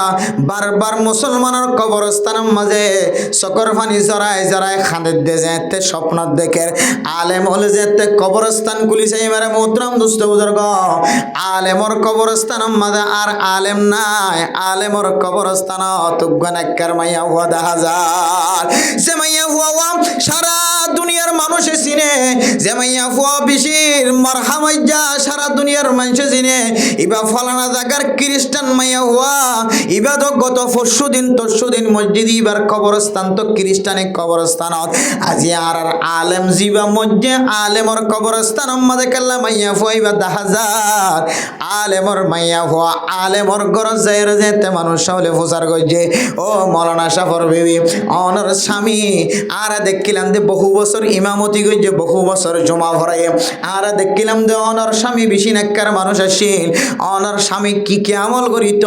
বারবার মুসলমানের কবরস্থানের মাঝে চকর পানি জড়ায় জড়ায় খাঁদের দে যেতে স্বপ্ন দেখে আলেম হলে যেতে কবরস্থান খুলিছে। এবারে মুহতরম দোস্ত বুজুর্গ, আলেমর কবরস্থানের মাঝে আর আলেম নাই, আলেমর কবরস্থান তুগান একবার মাইয়া হুয়া দেখা যায়। যে মাইয়া হুয়া সারা দুনিয়ার মানুষে চিনে, যে মাইয়া হুয়া বিশির মারহামাইজা সারা দুনিয়ার মানুষে চিনে, ইবা ফলানা জায়গার খ্রিস্টান মাইয়া হুয়া ইবা তো গত পরশুদিন মসজিদ ইবার কবরস্থান তো খ্রিস্টানের কবরস্থানত। আজি আর আলেম জিবা মধ্যে আলেমর কবরস্থান মাঝে কাল্লা মাইয়া হুয়া ইবা দেখা যায়। আলেমর মাইয়া হুয়া আলেমর ঘর যাই যেতে মানুষ হলে প্রচার করছে, ও মৌলানা সাফর বিবি অনর স্বামী আর দেখিলাম যে বহু বছর ইমামতি করছে, বহু বছর জমা ভরায় আর দেখিলাম যে অনর স্বামী বেশি নেককার মানুষ আসিল অনর স্বামী কি কি আমল করিত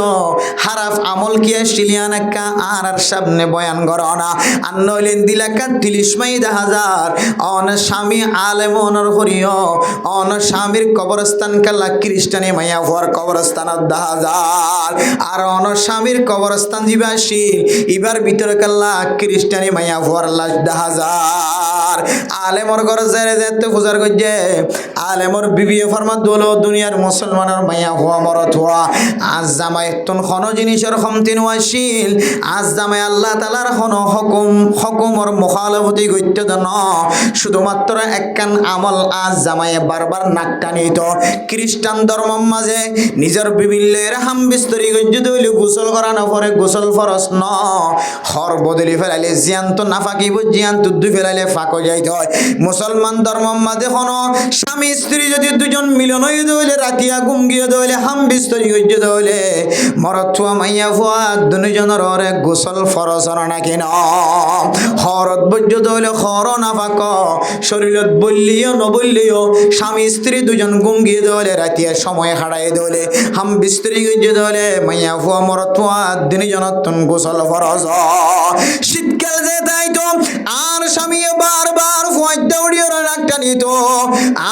হারাফ আমল কি আসিলিয়া নেকা আর সামনে বয়ান করো না আর নইলেন দিলাকা 30 মাই 1000 অনর স্বামী আলেম অনর করিও অনর স্বামীর কবরস্থান কালা খ্রিস্টানি মাইয়া হওয়ার কবরস্থান 10,000 আর অনর স্বামীর কবরস্থান দিবা আসিল এবার ভিতরে কাল্লা খ্রিস্টানি মাইয়া হওয়ার লাশ 10,000 আলেমর ঘর জেরে যেতে পূজার করছে আলেমর বিবিএ ফরমাত দোলো দুনিয়ার মুসলমানের মাইয়া হওয়া মরত হওয়া আজ জামাই তুন কোনো জিনিসের খমতিন আসিল আজ জামাই আল্লাহ তালার কোনো হকুমর মুখালফতি গত্য ন শুধুমাত্র একখান আমল আজ জামাইয়ে বারবার নাক টানিত খ্রিস্টান ধর্মর মাঝে নিজের বিভিল্যের হাম বিস্তরি গজ্য দইলে গোসল করা না পরে গোসল ফরস ন হর বদলি ফেলাইলে জিয়ান্ত না ফাঁকিব জিয়ান্ত দুই ফেলাইলে ফাঁকো যাইতে হয় মুসলমান ধর্মর মাঝে কোনো স্বামী স্ত্রী যদি দুজন মিলন হয়ে দইলে রাতিয়া ঘুম গিয়ে দইলে হাম বিস্তরি গজ্য দইলে মরত থুয়া মাইয়া ফুয়া দুজনের ওরে গোসল ফরস না কেন হরত বজ্য দইলে খর না ফাঁক শরীরত বললিও নবললিও স্বামী স্ত্রী দুজন ঘুম গিয়ে দইলে রাতিয়া সময় হারাই দইলে হাম বিস্তরি গজ্য দইলে মাইয়া ফুয়া মরত ফুয়া দুজনের তুন গোসল ফরস শীতকাল যে তাই তো আর স্বামী বারবার ফুয়াই দৌড়িয়ে রাখটা নিত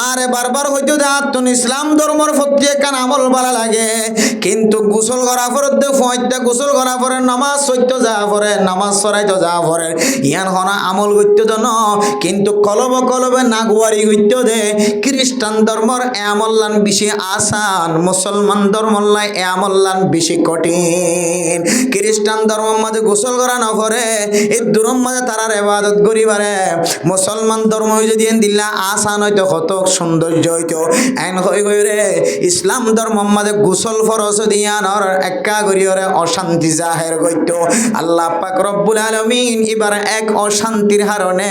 আর বারবার হইতো আত্মন ইসলাম ধর্মর প্রতি কান আমল ভালো লাগে কিন্তু গোসল করা পরে ফুয়াইতে গোসল করা পরে নামাজ সত্য যা পরে নামাজ সরাইতো যা পরে ইয়ান হনা আমল করতে ন কিন্তু কলবে নাগুয়ারি করতে দে খ্রিস্টান ধর্মর এ আমল্লান বেশি আসান মুসলমান ধর্মল্লাই এ আমল্লান বেশি কঠিন খ্রিস্টান ধর্মের মাঝে গোসল করা না পরে এই দূরের মাঝে তারার ইবাদত করিবারে মুসলমান ধর্ম যদি দিল্লা আসান হইতো কত সৌন্দর্য হইতো এন হই গই রে ইসলাম ধর্মের মাঝে গোসল ফরজ দিয়ানর একা করিয়রে অশান্তি জাহের হইতো আল্লাহ পাক রব্বুল আলামিন এবার এক অশান্তির কারণে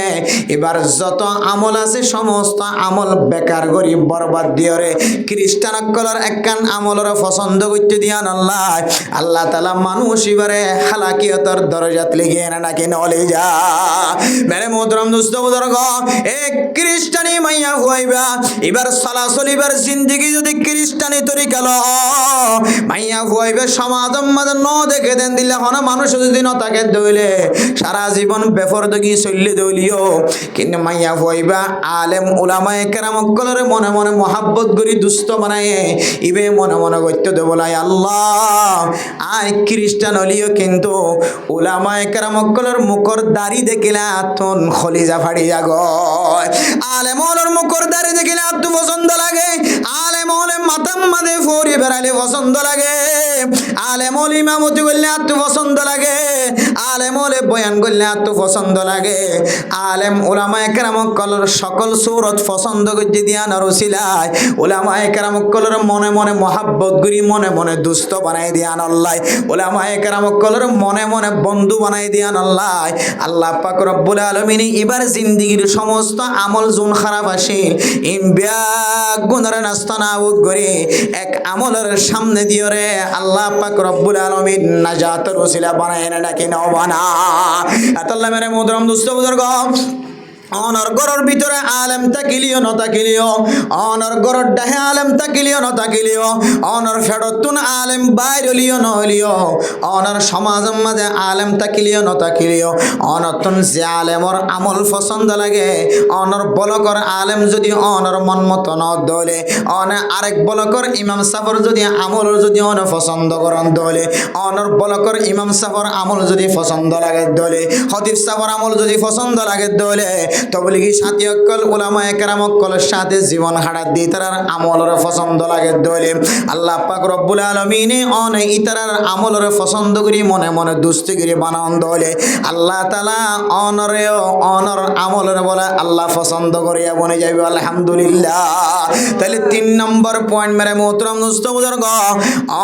এবার যত আমল আছে সমস্ত আমল বেকার করি বরবাদ দিয়রে খ্রিস্টান কলর একখান আমলর পছন্দ করতে দিয়ান আল্লাহ তাআলা মানুষ এবারে হালাকিয়তর দরজাত লিগিয়ে না নাকি নলে যা মেরে মোহতরম দোস্ত বুজুর্গ এক খ্রিস্টানি মাইয়া হইবা এবার সালাসলিবার জিন্দেগি যদি খ্রিস্টানি তরিকা ল মাইয়া হইবে সমাজম মাঝে ন দেখে দেন দিলে হন মানুষ যদি ন তাকে দইলে সারা জীবন বেফরদগি চললে দইলিও কিন্তু মাইয়া হইবা আলেম উলামায়ে কেরাম কলরে মনে মনে মোহাব্বত করি দুস্থ বানায় ইবে মনে মনে করতে দেবলাই আল্লাহ আই খ্রিস্টান হলিও কিন্তু উলামায়ে কেরাম কলর মুখর দাড়ি দেখিলে আতন খলিজা ফাড়ি জাগয় আলেম ওলর মুখর দাড়ি দেখিলে আত্ম পছন্দ লাগে আলেম ওলে মাতাম মাদে ফরি বেড়ালে পছন্দ লাগে আলেম ওল ইমামতি করলে আত্ম পছন্দ লাগে আলেম ওলে বয়ান করলে আত্ম পছন্দ লাগে আলেম উলামায়ে কেরাম কলর সকল সূরত পছন্দ করতে দিয়ান রসিলায় উলামায়ে কেরাম কলর মনে মনে মোহাব্বত করি মনে মনে দুস্থ বানাই দিয়ান আল্লাহ উলামায়ে কেরাম কলর মনে মনে বন্ধু বানাই দিয়ান আল্লাহ পাক রব্বুল আলামিন এবার জিন্দেগির সমস্ত আমল জুন খারাপ আসিল ইন ব্যাগ গুনার নাস্তানাউদ করে এক আমলের সামনে দিও রে আল্লাহ পাক রব্বুল আলামিন নাজাতের ওসিলা বানায় না নাকি নাও বানা আল্লাহ মেরে মোহতরম দোস্ত বুজুর্গ অনর গরর ভিতরে আলেম তাকিলিও ন তাকিলিও অনর গরর ডাহে আলেম তাকিলিও ন তাকিলিও অনর ফেরতুন আলেম বাইরলিও ন হলিও অনর সমাজের মাঝে আলেম তাকিলিও ন তাকিলিও অনতুন যে আলেমর আমল পছন্দ লাগে অনর বলকর আলেম যদি অনর মন মতো ন দলে অনে আরেক বলকর ইমাম সাফর যদি আমল যদি অন পছন্দ করন দলে অনর বলকর ইমাম সাফর আমল যদি পছন্দ লাগে দলে খতিব সাফর আমল যদি পছন্দ লাগে দলে তবলিগি সাথী অকল উলামায়ে কেরাম অকলের সাথে জীবন হারাত দিয়ে তারার আমলের পছন্দ লাগে দলে আল্লাহ পাক রব্বুল আলামিন অনে ইতারার আমলের পছন্দ করি মনে মনে দুস্তি করি বানান দলে আল্লাহ তাআলা অনর আমলের বলে আল্লাহ পছন্দ করিয়া বনে যাবে আলহামদুলিল্লাহ তাহলে 3 নম্বর পয়েন্ট মেরে মোহতরম দোস্ত বুজুর্গ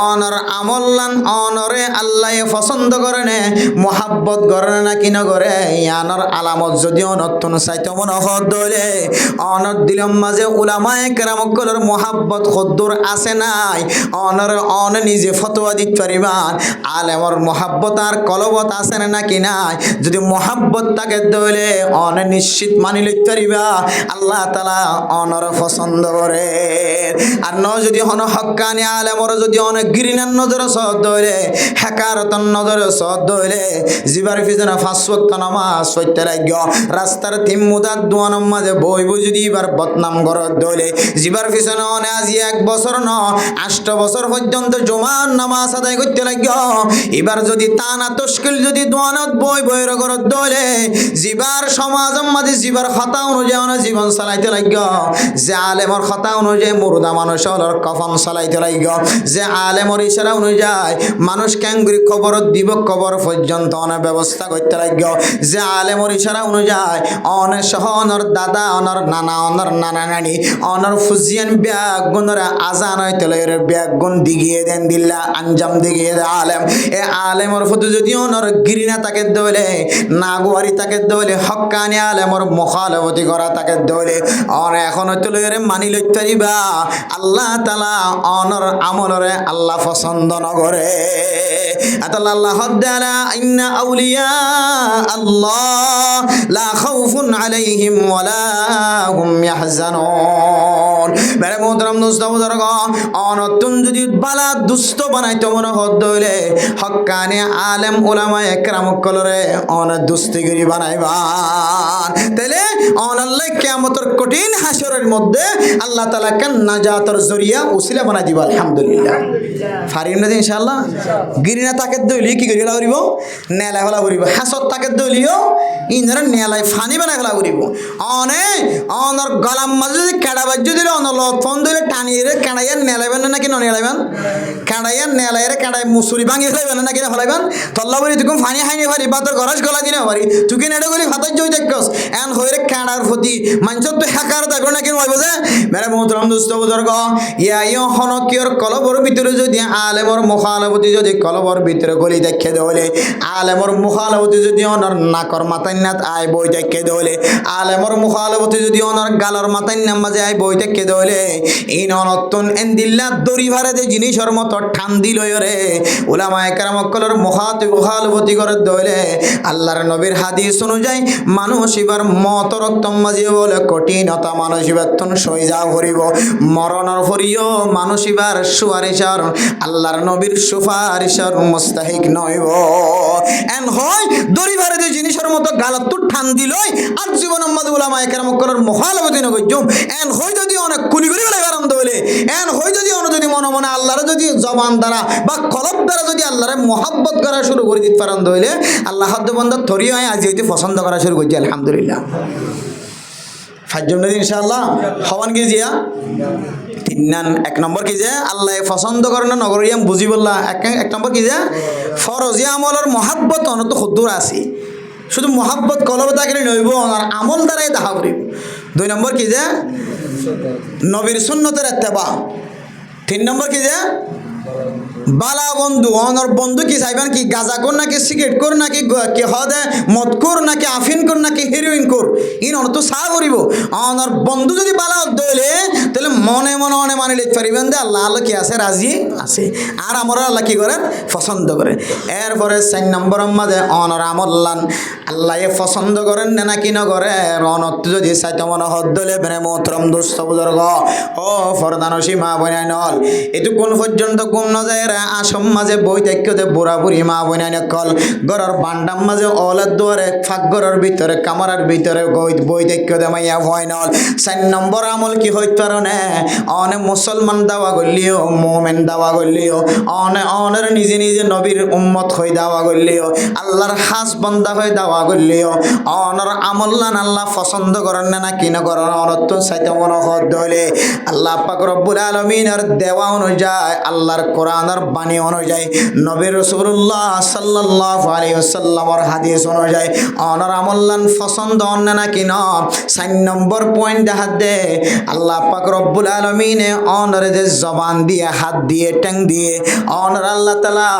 অনর আমলান অনরে আল্লাহ পছন্দ করে নে মোহাব্বত করে না কি না করে ইয়ানর আলামত যদিও নতুন চাইতে মনে হদ দলে অনর দিলম মাঝে উলামায়ে কেরামকলের মোহাব্বত খদ্দুর আছে নাই অনর অন নিজে ফতোয়া দিতে পারিবান আলেমর মোহাব্বত আর কলবত আছে নাকি নাই যদি মোহাব্বত থাকে দলে অন নিশ্চিত মানি লইতে পারিবা আল্লাহ তাআলা অনর পছন্দ করে আর ন যদি হন হক্কানি আলেমর যদি অনেক গিরিনার নজর সদ দলে হেকারতন নজর সদ দলে জিবার ফিজনা পাঁচ ওয়াক্ত নামাজ পড়তে লাগি রাস্তার তিমুদার দোয়ানোর মাঝে বই বই যদি এবার বদনাম করত দলে জিবার পিছনে অনে আজি 1 বছর ন 8 বছর পর্যন্ত জুমার নামাজ আদায় করতে লাগি এবার যদি তানা তশকিল যদি দোয়ানত বই বইর করত দলে জিবার সমাজের মাঝে জিবার কথা অনুযায়ী জীবন চালাইতে লাগি যে আলেমর কথা অনুযায়ী মুর্দা মানুষ হলর কফন চালাইতে লাগি যে আলেমর ইশারা অনুযায়ী মানুষ ক্যাঙ্গুরি খবর দিব খবর পর্যন্ত অনেক ব্যবস্থা করতে লাগি যে আলেমর ইশারা অনুযায়ী অনেক সহ অনর দাদা অনর নানা অনর নানা নানি অনর ফুজিয়ান ব্যাগ গুণরা আজান হইতে লয়ের ব্যাগ গুণ দিগিয়ে দেন দিল্লা আঞ্জাম দিগিয়ে দে আলেম এ আলেমর ফটো যদি অনর গিরিনা তাকে দলে নাগুয়ারি তাকে দলে হক্কানি আলেমর মুখালবতি করা তাকে দলে অন এখন হইতে লয়ের মানি লইতে পারিবা আল্লাহ তাআলা অনর আমলরে আল্লাহ পছন্দ নগরে আতাল্লাহ আল্লাহ হদ্দালা ইন্না আউলিয়া আল্লাহ লা খাউফুন আলাইহিম ওয়ালা হুম ইয়াহজানুন মেরে মোহতরম দোস্ত বুজুর্গ অনতুন যদি বালা দুষ্ট বানাইতে মনে হদ হইলে হক্কানি আলেম উলামায়ে কেরাম কলরে অন দুস্তিগিরি বানাইবান তাইলে অনাল্লাহ কিয়ামতের কঠিন হাসরের মধ্যে আল্লাহ তাআলা কান নাজাতের জরিয়া উসিলা বানাই দিবা আলহামদুলিল্লাহ ফারিম না ইনশাআল্লাহ গিরিনা তাকে দইলি কি করিলা করিব নেলা হলা করিব হাসত তাকে দইলিও ইনরা নেলাই ফানি বানাই হলা করিব অনে অনর গলাম মাঝে যদি কেডা বাজ্য দিলে অনল ফোন দিলে টানিয়ে কেডাইয়া নেলাইবেন নাকি ন নেলাইবেন কেডাইয়া নেলাইরে কেডাই মুসুরি ভাঙি ফেলাইবেন নাকি না ফেলাইবেন তল্লা বলি তুই ফানি হাইনি ফারি বাতর গরাস গলা দিনে পারি তুই কি নেড়ে গলি ফাতার জই দেখছস এন হইরে কেডার প্রতি মানুষের তো হ্যাকার দেখো নাকি হইব যে মেরে মোহতরম দোস্ত বুজুর্গ ইয়া ইয় হনকিয়র কলবর ভিতরে যদি আলেমর মুখালবতি যদি কলবর ভিতরে গলি দেখে দেলে আলেমর মুখালবতি যদি অনর নাকর মাতান্নাত আয় বই দেখে দেলে আলেমর মুখালবতি যদি অনর গালর মাতান্নাম মাঝে আয় বই দেখে দেলে ইন অনতুন এন্দিল্লা দড়ি ভারে যে জিনিসের মতো ঠান দিল রে উলামায়ে কেরাম কলর মুখালবতি করে দেলে আল্লাহর নবীর হাদিস অনুযায়ী মানুষ এবার মত রক্তম মাঝে বলে কঠিনতা মানুষ এবার তুন সই যাও করিব মরণর ফরিও মানুষ এবার সুপারিশার আল্লাহর নবীর সুপারিশার মুস্তাহিক নইব এন হয় দড়ি ভারে যে জিনিসের মতো গালত তো ঠান দিলই আর জীবন আম্মাদ উলামায়ে কেরাম কলর মুখালবতি ন কইজম এন হয় যদি অনেক কুলি কুলি গেলে আরাম দলে এন হয় যদি অন যদি মনে মনে আল্লাহর যদি জবান দ্বারা বা কলব দ্বারা যদি আল্লাহরে মহব্বত করা শুরু করে দিতে পারেন দলে আল্লাহ হাত বন্ধ থরি হয় আজ যেহেতু পছন্দ করা শুরু করছি আলহামদুলিল্লাহ ফাজ্জম ইনশাআল্লাহ হওয়ান কি জিয়া তিন এক নম্বর কি যে আল্লাহ পছন্দ করে না নগরিয়াম বুঝি বললা এক নম্বর কি যে ফরজি আমলের মহাব্বত অনত খুদ্দুর আছে শুধু মহাব্বত কলব তাকে নইব আর আমল দ্বারাই দেখা করিব 2 নম্বর কি যে নবীর সুন্নতের ইত্তেবা 3 নম্বর কি যে বালা বন্ধু অনর বন্ধু কি চাইবেন কি গাঁজা কর নাকি সিগারেট কর নাকি কি হদে মদ কর নাকি আফিন কর নাকি হেরোইন কর ইন অন তো চা করিব অনর বন্ধু যদি বালা দইলে তাহলে মনে মনে মনে মানি লিখতে পারিবেন যে আল্লাহ আল্লাহ কি আছে রাজি আছে আর আমরা আল্লাহ কি করেন পছন্দ করে এরপরে 4 নম্বর মাঝে অনর আমল্লান আল্লাহ পছন্দ করেন না কি না করে অনত যদি চাইতে মনে হদ দলে বেনে মোহতরম দোস্ত বুজুর্গ ও ফরদানসী মা বনাই নল এটু কোন পর্যন্ত ঘুম না যায় আসম মাঝে বই দেখতে বুড়া বুড়ি মা বনাই কল গরর বান্ডাম মাঝে অলাদ দুয়ারে ফাঁক গরর ভিতরে কামারার ভিতরে বই দেখতে মাইয়া ভয় নল 4 নম্বর আমল কি হইতে পারো না অনে মুসলমান দাওয়া করলিও মোমেন দাওয়া করলিও অনের নিজে নিজে নবীর উম্মত হয়ে দাওয়া করলিও আল্লাহর হাস বন্দা হয়ে দাওয়া করলিও অনর আমল্লান আল্লাহ পছন্দ করেন না কি না করেন অনত চাইতে মনে হদ হইলে আল্লাহ পাক রব্বুল আলামিনের দেওয়া অনুযায়ী আল্লাহর তালার কোরআনের বাণী অনুযায়ী নবী রাসূলুল্লাহ সাল্লাল্লাহু আলাইহি ওয়াসাল্লামের হাদিস অনুযায়ী অনর আমল্লান পছন্দ অন্য নাকি ন 4 নম্বর পয়েন্ট হাত দে আল্লাহ পাক রব্বুল আলামিনে অনর যে জবান দিয়ে হাত দিয়ে ট্যাং দিয়ে অনর আল্লাহ তাআলা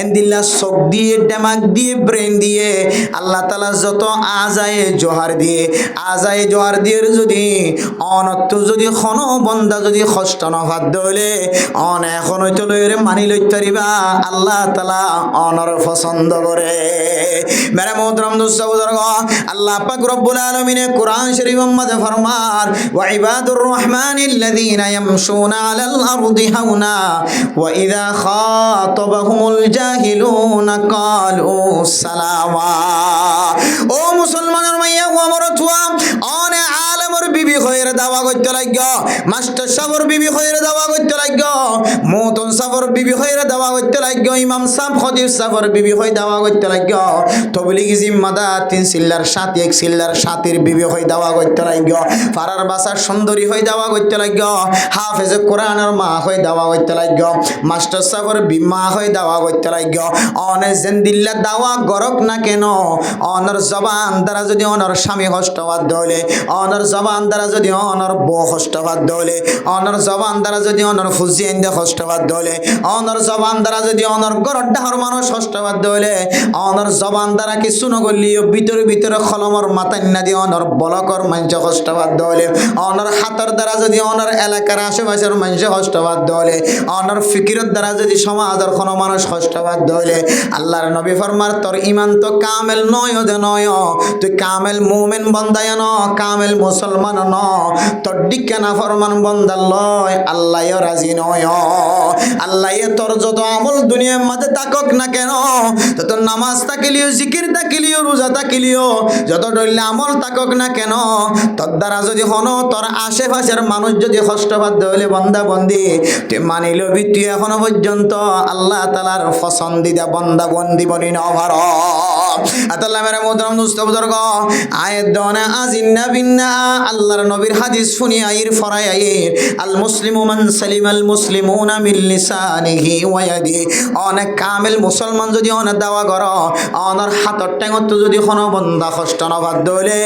এন্দিল্লা চোখ দিয়ে দিমাগ দিয়ে ব্রেন দিয়ে আল্লাহ তাআলা যত আজায়ে জোহার দিয়ে যদি অনত যদি খন বন্দা যদি কষ্ট নভাত দলে অন এখন হইতে লইরে মানি লইতে পারিবা আল্লাহ তাআলা অনর পছন্দ করে মেরে মোহতরম দোস্ত বুজুর্গ আল্লাহ পাক রব্বুল আলামিনে কুরআন শরীফের মধ্যে ফরমান ওয়া ইবাদুর রহমানিল্লাযীনা ইয়ামশুনা আলাল আরদি হাওনা ওয়া ইযা খাতাবাহুমুল জাহিলুনা ক্বালু সালামা ও মুসলমানের মাইয়া ও আমার তুয়া অনে আলেমর বিবি হইরে দাওয়া করতে লাগো মাস্টার সাহেবের বিবি হইরে দাওয়া করতে লাগো মুতন সাহেবের বিবি হইরে দাওয়া করতে লাগো ইমাম সাহেব খতিব সাহেবের বিবি হই দাওয়া করতে লাগো তবলিগি জিম্মাদার 3 সিল্লার 7 1 সিল্লার 7 এর বিবি হই দাওয়া করতে লাগো ফারার বাসার সুন্দরী হই দাওয়া করতে লাগো হাফেজ কোরআনের মা হই দাওয়া করতে লাগো মাস্টার সাহেবের বিমা হই দাওয়া করতে লাগো অনে জিন্দিল্লা দাওয়া গরক না কেন অনর জবান দ্বারা যদি অনর স্বামী কষ্টবাদ দলে অনর জবান দ্বারা যদি অনর বউ কষ্টবাদ দলে অনর জবান দ্বারা যদি অনর ফুজিয়েন দে কষ্টবাদ দলে অনর জবান দ্বারা যদি অনর গরর ডাহর মানুষ কষ্টবাদ দলে অনর জবান দ্বারা কিছু নগলিও ভিতরে খলমর মাতান্না দিয়ে অনর বলকর মানুষ কষ্টবাদ দলে অনর হাতের দ্বারা যদি অনর এলাকার আশেপাশের মানুষ কষ্টবাদ দলে অনর ফিকিরের দ্বারা যদি সমাজের কোনো মানুষ কষ্টবাদ দলে আল্লাহর নবী ফরমার তোর ইমান তো কামেল নয় নয় তুই কামেল মুমিন বন্দায় ন কামেল মুসলমান ন তোর ডিক্কা না ফরমান বন্দা লয় আল্লাহ রাজি নয় আল্লাহ তোর যত আমল দুনিয়ার মাঝে থাকক না কেন তত নামাজ থাকিলিও জিকির থাকিলিও রোজা থাকিলিও যত ডইলে আমল থাকক না কেন তোর দ্বারা যদি হন তোর আশেপাশের মানুষ যদি কষ্টবাদ হইলে বন্দা বন্দি তুই মানি লবি তুই এখনো পর্যন্ত আল্লাহ তাআলার পছন্দিদা বন্দা বন্দি বনি নভার আতাল্লাহ মেরে মোহতরম দোস্ত বুজুর্গ আয়াত দনা আজিন্না বিন্না আল্লাহর নবীর হাদিস শুনি আইর ফরাই আইর আল মুসলিমু মান সালিমাল মুসলিমুনা মিন লিসানিহি ওয়া ইয়াদিহি অনেক কামেল মুসলমান যদি অনেক দাওয়া কর অনর হাতর টেঙত যদি কোনো বন্দা কষ্ট নবাদ দলে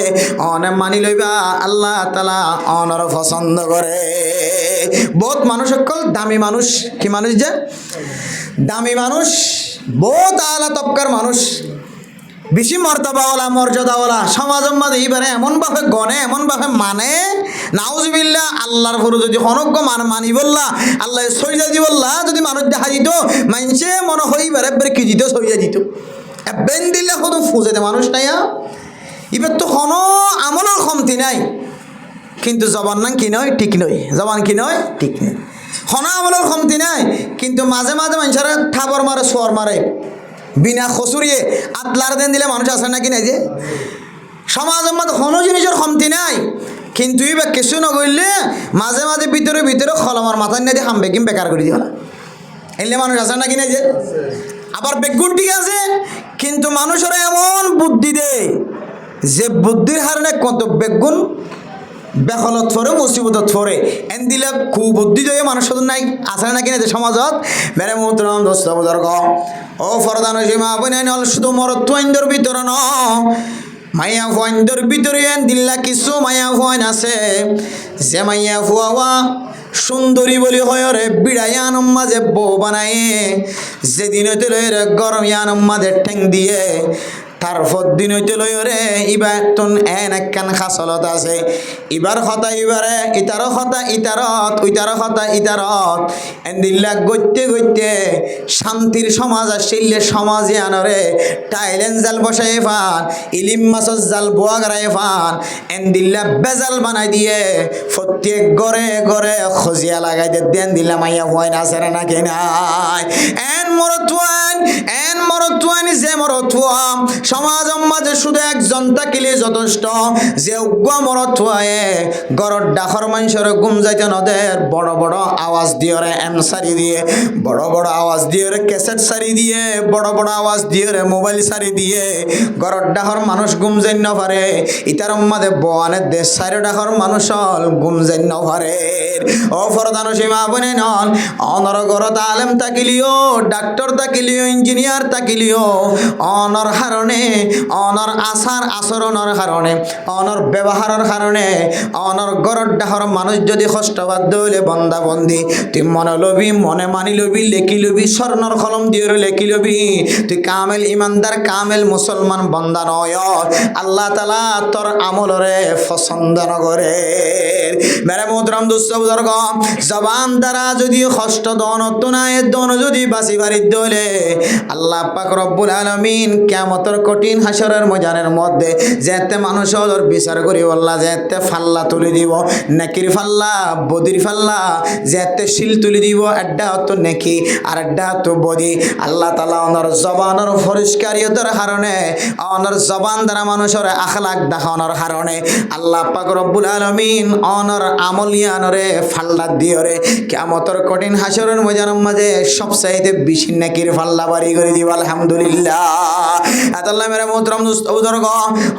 অনে মানি লইবা আল্লাহ তাআলা অনর পছন্দ করে বহুত মানুষ সকল দামি মানুষ কি মানুষ যে দামি মানুষ বহুত আলা তবকার মানুষ বেশি মর্যাদাওয়ালা মর্যাদাওয়ালা সমাজের মধ্যে এইবারে এমনভাবে গনে এমনভাবে মানে নাউজুবিল্লাহ আল্লাহর ফরু যদি হনজ্ঞ মানি বললা আল্লাহ সইজা দি বললা যদি মানুষ দেখা দিত মানছে মনে হইবারে একবারে কি দিত সইজা দিত বেন দিলে কত ফুজেতে মানুষ নাই এবার তো কোনো আমলের কমতি নাই কিন্তু জবান না কি নয় ঠিক নয় জবান কি নয় ঠিক নয় হনা আমলের কমতি নাই কিন্তু মাঝে মাঝে মানুষেরা ঠাবর মারে সোয়ার মারে বিনা খসুরিয়ে আতলার দেন দিলে মানুষ আসে নাকি নাই যে সমাজের মধ্যে কোনো জিনিসের কমতি নাই কিন্তু এবার কিছু নগরলে মাঝে মাঝে ভিতরে খলমার মাথায় নিয়ে দিয়ে হামবে কিম বেকার করে দিও না এলে মানুষ আসে নাকি নাই যে আবার বেগুন ঠিক আছে কিন্তু মানুষেরা এমন বুদ্ধি দেয় যে বুদ্ধির হারণে কত বেগুন বেখলত ফরে মুসিবতত ফরে এন দিলে খুব বুদ্ধি দিয়ে মানুষ নাই আসে নাকি না যে সমাজত মেরে মোহতরম দোস্ত বুজুর্গ ও ফরদান সীমা বনে নল শুধু মরত্বইন্দর ভিতরে ন মাইয়া ফুয়াইন্দর ভিতরে এন দিল্লা কিছু মাইয়া ফুয়াইন আছে যে মাইয়া ফুয়াওয়া সুন্দরী বলি হয় রে বিড়াইয়ান মাঝে বউ বানায় যেদিন হইতে লইরে গরম ইয়ান মাঝে ঠেং দিয়ে তারপর দিন হইতে লই রে ইবার তুন এন একখান খাসলত আছে ইবার কথা ইবারে ইতার কথা ইতারত উইতার কথা ইতারত এন দিল্লা গইতে শান্তির সমাজ আসলে সমাজে আনরে টাইলেন জাল বসাই ফান ইলিম মাছর জাল বোয়া গড়াই ফান এন দিল্লা বেজাল বানাই দিয়ে প্রত্যেক ঘরে ঘরে খজিয়া লাগাই দেন দিল্লা মাইয়া হয় না সেরা না কে নাই এন মরতুয়ান যে মরতুয়াম সমাজের মাঝে শুধু একজন থাকিলে যথেষ্ট যে উগ্র মরতুয়ায়ে গরর ডাকর মানুষের ঘুম যাইতে নদের বড় বড় আওয়াজ দিয়ে রে এম সারি দিয়ে বড় বড় আওয়াজ দিয়ে রে ক্যাসেট সারি দিয়ে বড় বড় আওয়াজ দিয়ে রে মোবাইল সারি দিয়ে গরর ডাকর মানুষ ঘুম যাই ন পারে ইতার মাঝে বয়ানের দেশ সারি ডাকর মানুষ ঘুম যাই ন পারে ও ফরদানো সীমা বনে নন অনর গরত আলেম তাকিলিও ডাক্তার তাকিলিও ইঞ্জিনিয়ার তাকিলিও অনর হারণে অনর আচার আচরণের কারণে অনর ব্যবহারের কারণে অনর গরত ডাহর মানুষ যদি কষ্টবাদ হইলে বন্দা বন্দি তুই মনে লবি মনে মানি লবি লেখি লবি স্বর্ণর কলম দিয়ে লেখি লবি তুই কামেল ইমানদার কামেল মুসলমান বন্দা নয় আল্লাহ তাআলা তোর আমলরে পছন্দ নগরে মেরে মোহতরম দোস্ত বুজুর্গ জবান দ্বারা যদি কষ্ট দন তুনায় দন যদি বাসি বাড়ির দলে আল্লাহ পাক রব্বুল আলামিন কিয়ামতের কঠিন হাসরের ময়দানের মধ্যে যেতে মানুষ ওর বিচার করি আল্লাহ যেতে ফাল্লা তুলে দিব নেকির ফাল্লা বদির ফাল্লা যেতে শিল তুলে দিব এড্ডা তো নেকি আর এড্ডা তো বদি আল্লাহ তাআলা ওনার জবানের পরিষ্কারিয়তার কারণে ওনার জবান দ্বারা মানুষের আখলাক দেখানোর কারণে আল্লাহ পাক রব্বুল আলামিন ওনার আমলিয়ানরে ফাল্লা দিয়রে কিয়ামতের কঠিন হাসরের ময়দানের মাঝে সবচাইতে বেশি নেকির ফাল্লা বাড়ি করে দিব আলহামদুলিল্লাহ আল্লাহ মেরে মোহতরম দোস্ত বুজুর্গ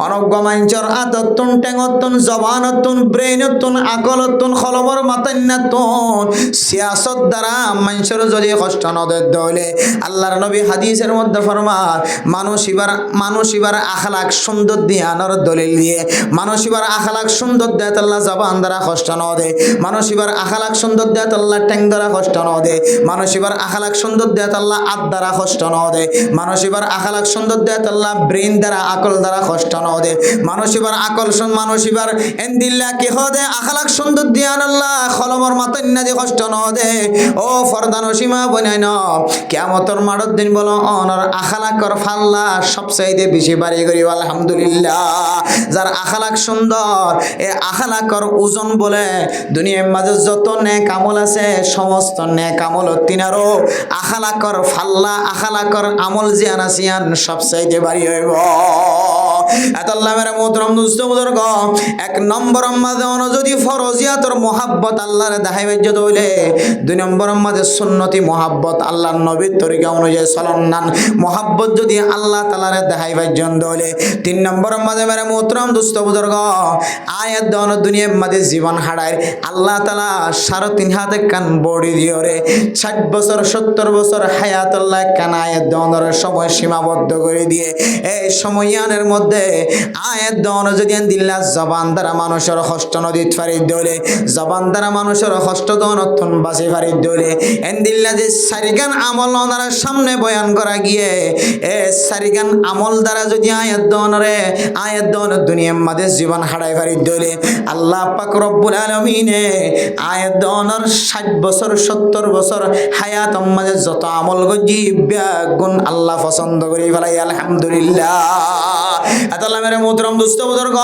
অনজ্ঞ মাঞ্চর আততুন টেঙতুন জবানতুন ব্রেইনতুন আকলতুন খলমর মাতান্নাতুন সিয়াসত দ্বারা মাঞ্চর যদি কষ্ট নদে দলে আল্লাহর নবী হাদিসের মধ্যে ফরমান মানুষ এবার আখলাক সুন্দর দিয়ে আনার দলিল দিয়ে মানুষ এবার আখলাক সুন্দর দেয় আল্লাহ জবান দ্বারা কষ্ট ন দে মানুষ এবার আখলাক সুন্দর দেয় আল্লাহ ট্যাং দ্বারা কষ্ট ন দে মানুষ এবার আখলাক সুন্দর দেয় আল্লাহ আত দ্বারা কষ্ট ন দে মানুষ এবার আখলাক সুন্দর দেয় আল্লাহ ব্রেইন দ্বারা আকল দ্বারা কষ্ট ন দে মানুষ এবার আকল মানুষ এবার এন্দিল্লা কি হদে আখলাক সুন্দর দিয়ে আল্লাহ খলমর মাতান্না দিয়ে কষ্ট ন দে ও ফরদানো সীমা বনাই ন কিয়ামতের মাঠের দিন বলো অনর আখলাকর ফাল্লা সবচাইতে বেশি বাড়ি করি আলহামদুলিল্লাহ যার আখলাক সুন্দর এ আখলাকর ওজন বলে দুনিয়ার মাঝে যত নেক আমল আছে সমস্ত নেক আমল তিনারও আখলাকর ফাল্লা আখলাকর আমল জিয়ান আসিয়ান সবচাইতে বাড়ি হইব আল্লাহ মেরে মোহতরম দোস্ত বুজুর্গ এক নম্বর মাঝে যদি ফরজিয়াতর মোহাব্বত আল্লাহর দাহাইবাজ্য হইলে দুই নম্বর মাঝে সুন্নতি মোহাব্বত আল্লাহর নবীর তরিকা অনুযায়ী চলন্নান মোহাব্বত যদি আল্লাহ তাআলার দাহাইবাজ্য হইলে তিন নম্বর মাঝে মেরে মোহতরম দোস্ত বুজুর্গ আয়াত দন দুনিয়ার মাঝে জীবন হারায় আল্লাহ তাআলা 3.5 হাতে কান বড়ি দিও রে 60 বছর 70 বছর হায়াত আল্লাহ কান আয়াত দনের সময় সীমাবদ্ধ করে দিয়ে এই সময়ানের মধ্যে আয়াত দন যদি দিল্লা জবান দ্বারা মানুষের কষ্ট নদীত ফারিদ দলে জবান দ্বারা মানুষের কষ্ট দন অত্যন বাসি ফারিদ দলে এন্দিল্লা যে সারিগান আমল ওনার সামনে বয়ান করা গিয়ে এ সারিগান আমল দ্বারা যদি আয়াত দন দুনিয়ার মাঝে জীবন হারাই ফারিদ দলে আল্লাহ পাক রব্বুল আলামিনে আয়াত দনের 60 বছর 70 বছর হায়াত মাঝে যত আমল গজি গুণ আল্লাহ পছন্দ করে ফেলাই আলহামদুলিল্লাহ আল্লাহ মেরে মোহতরম দোস্ত বুজুর্গ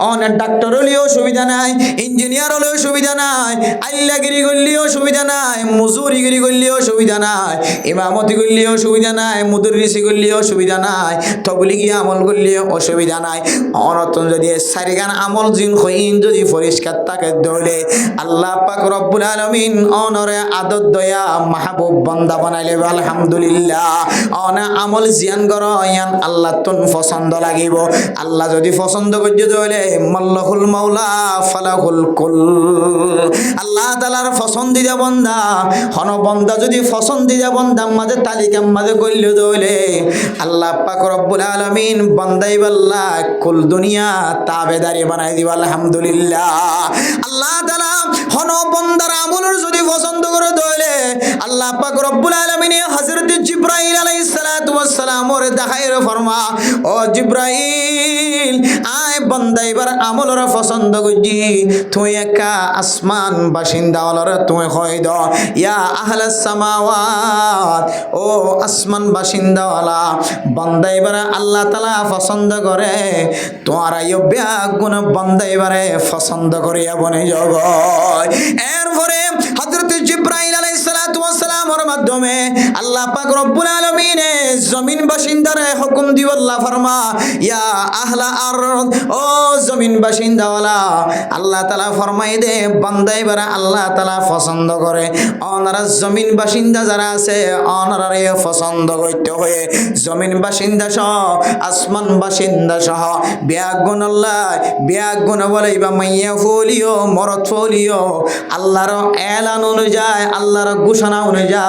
অনেক ডাক্তার হলেও সুবিধা নাই ইঞ্জিনিয়ার হলেও সুবিধা নাই আল্লাহগিরি করলেও সুবিধা নাই মজুরিগিরি করলেও সুবিধা নাই ইমামতি করলেও সুবিধা নাই মুদরিসি করলেও সুবিধা নাই তবলিগি আমল করলেও অসুবিধা নাই অনতন যদি সারিগান আমল জিন হইন যদি পরিষ্কার থাকে দলে আল্লাহ পাক রব্বুল আলামিন অনরে আদর দয়া মাহবুব বান্দা বানাইলে আলহামদুলিল্লাহ অনা আমল জিয়ান গর ইয়ান আল্লাহ তুন পছন্দ লাগিব আল্লাহ যদি পছন্দ করতে দলে মাল্লাহুল মাওলা ফালাহুল কুল আল্লাহ তাআলার পছন্দিদা বান্দা হন বান্দা যদি পছন্দিদা বান্দা মাঝে তালিকা মাঝে কইল দলে আল্লাহ পাক রব্বুল আলামিন বান্দাই বাল্লা কুল দুনিয়া তাবেদারি বানাই দিব আলহামদুলিল্লাহ আল্লাহ তাআলা হন বান্দার আমলের যদি পছন্দ করে দলে আল্লাহ পাক রব্বুল আলামিন হযরত জিবরাইল আলাইহিস সালাতু ওয়াস সালাম ওর দেখাইর ফরমা ও জিবরাইল আয় বান্দা এবার আমলর পছন্দ করজি তুই একা আসমান বাসিন্দা হলর তুই কই দ ইয়া আহলাস সামাওয়াত ও আসমান বাসিন্দা ওয়ালা বান্দা এবার আল্লাহ তাআলা পছন্দ করে তোমার আইয়্যা গুণ বান্দা এবারে পছন্দ করিয়া বনে জগৎ এরপরে হযরত জিবরাইল আলাইহিস সালাতু ওয়াস সালাম কালামের মাধ্যমে আল্লাহ পাক রব্বুল আলামিনে জমিন বাসিন্দারে হুকুম দিব আল্লাহ ফরমা ইয়া আহলা আরদ ও জমিন বাসিন্দাওয়ালা আল্লাহ তাআলা ফরমাই দে বান্দা এবারে আল্লাহ তাআলা পছন্দ করে ওনারা জমিন বাসিন্দা যারা আছে ওনারারে পছন্দ করতে হয়ে জমিন বাসিন্দা সহ আসমান বাসিন্দা সহ বিয়াগুন আল্লাহ বিয়াগুন বলে বা মাইয়া ফলিও মরত ফলিও আল্লাহর এলান অনুযায়ী আল্লাহর ঘোষণা অনুযায়ী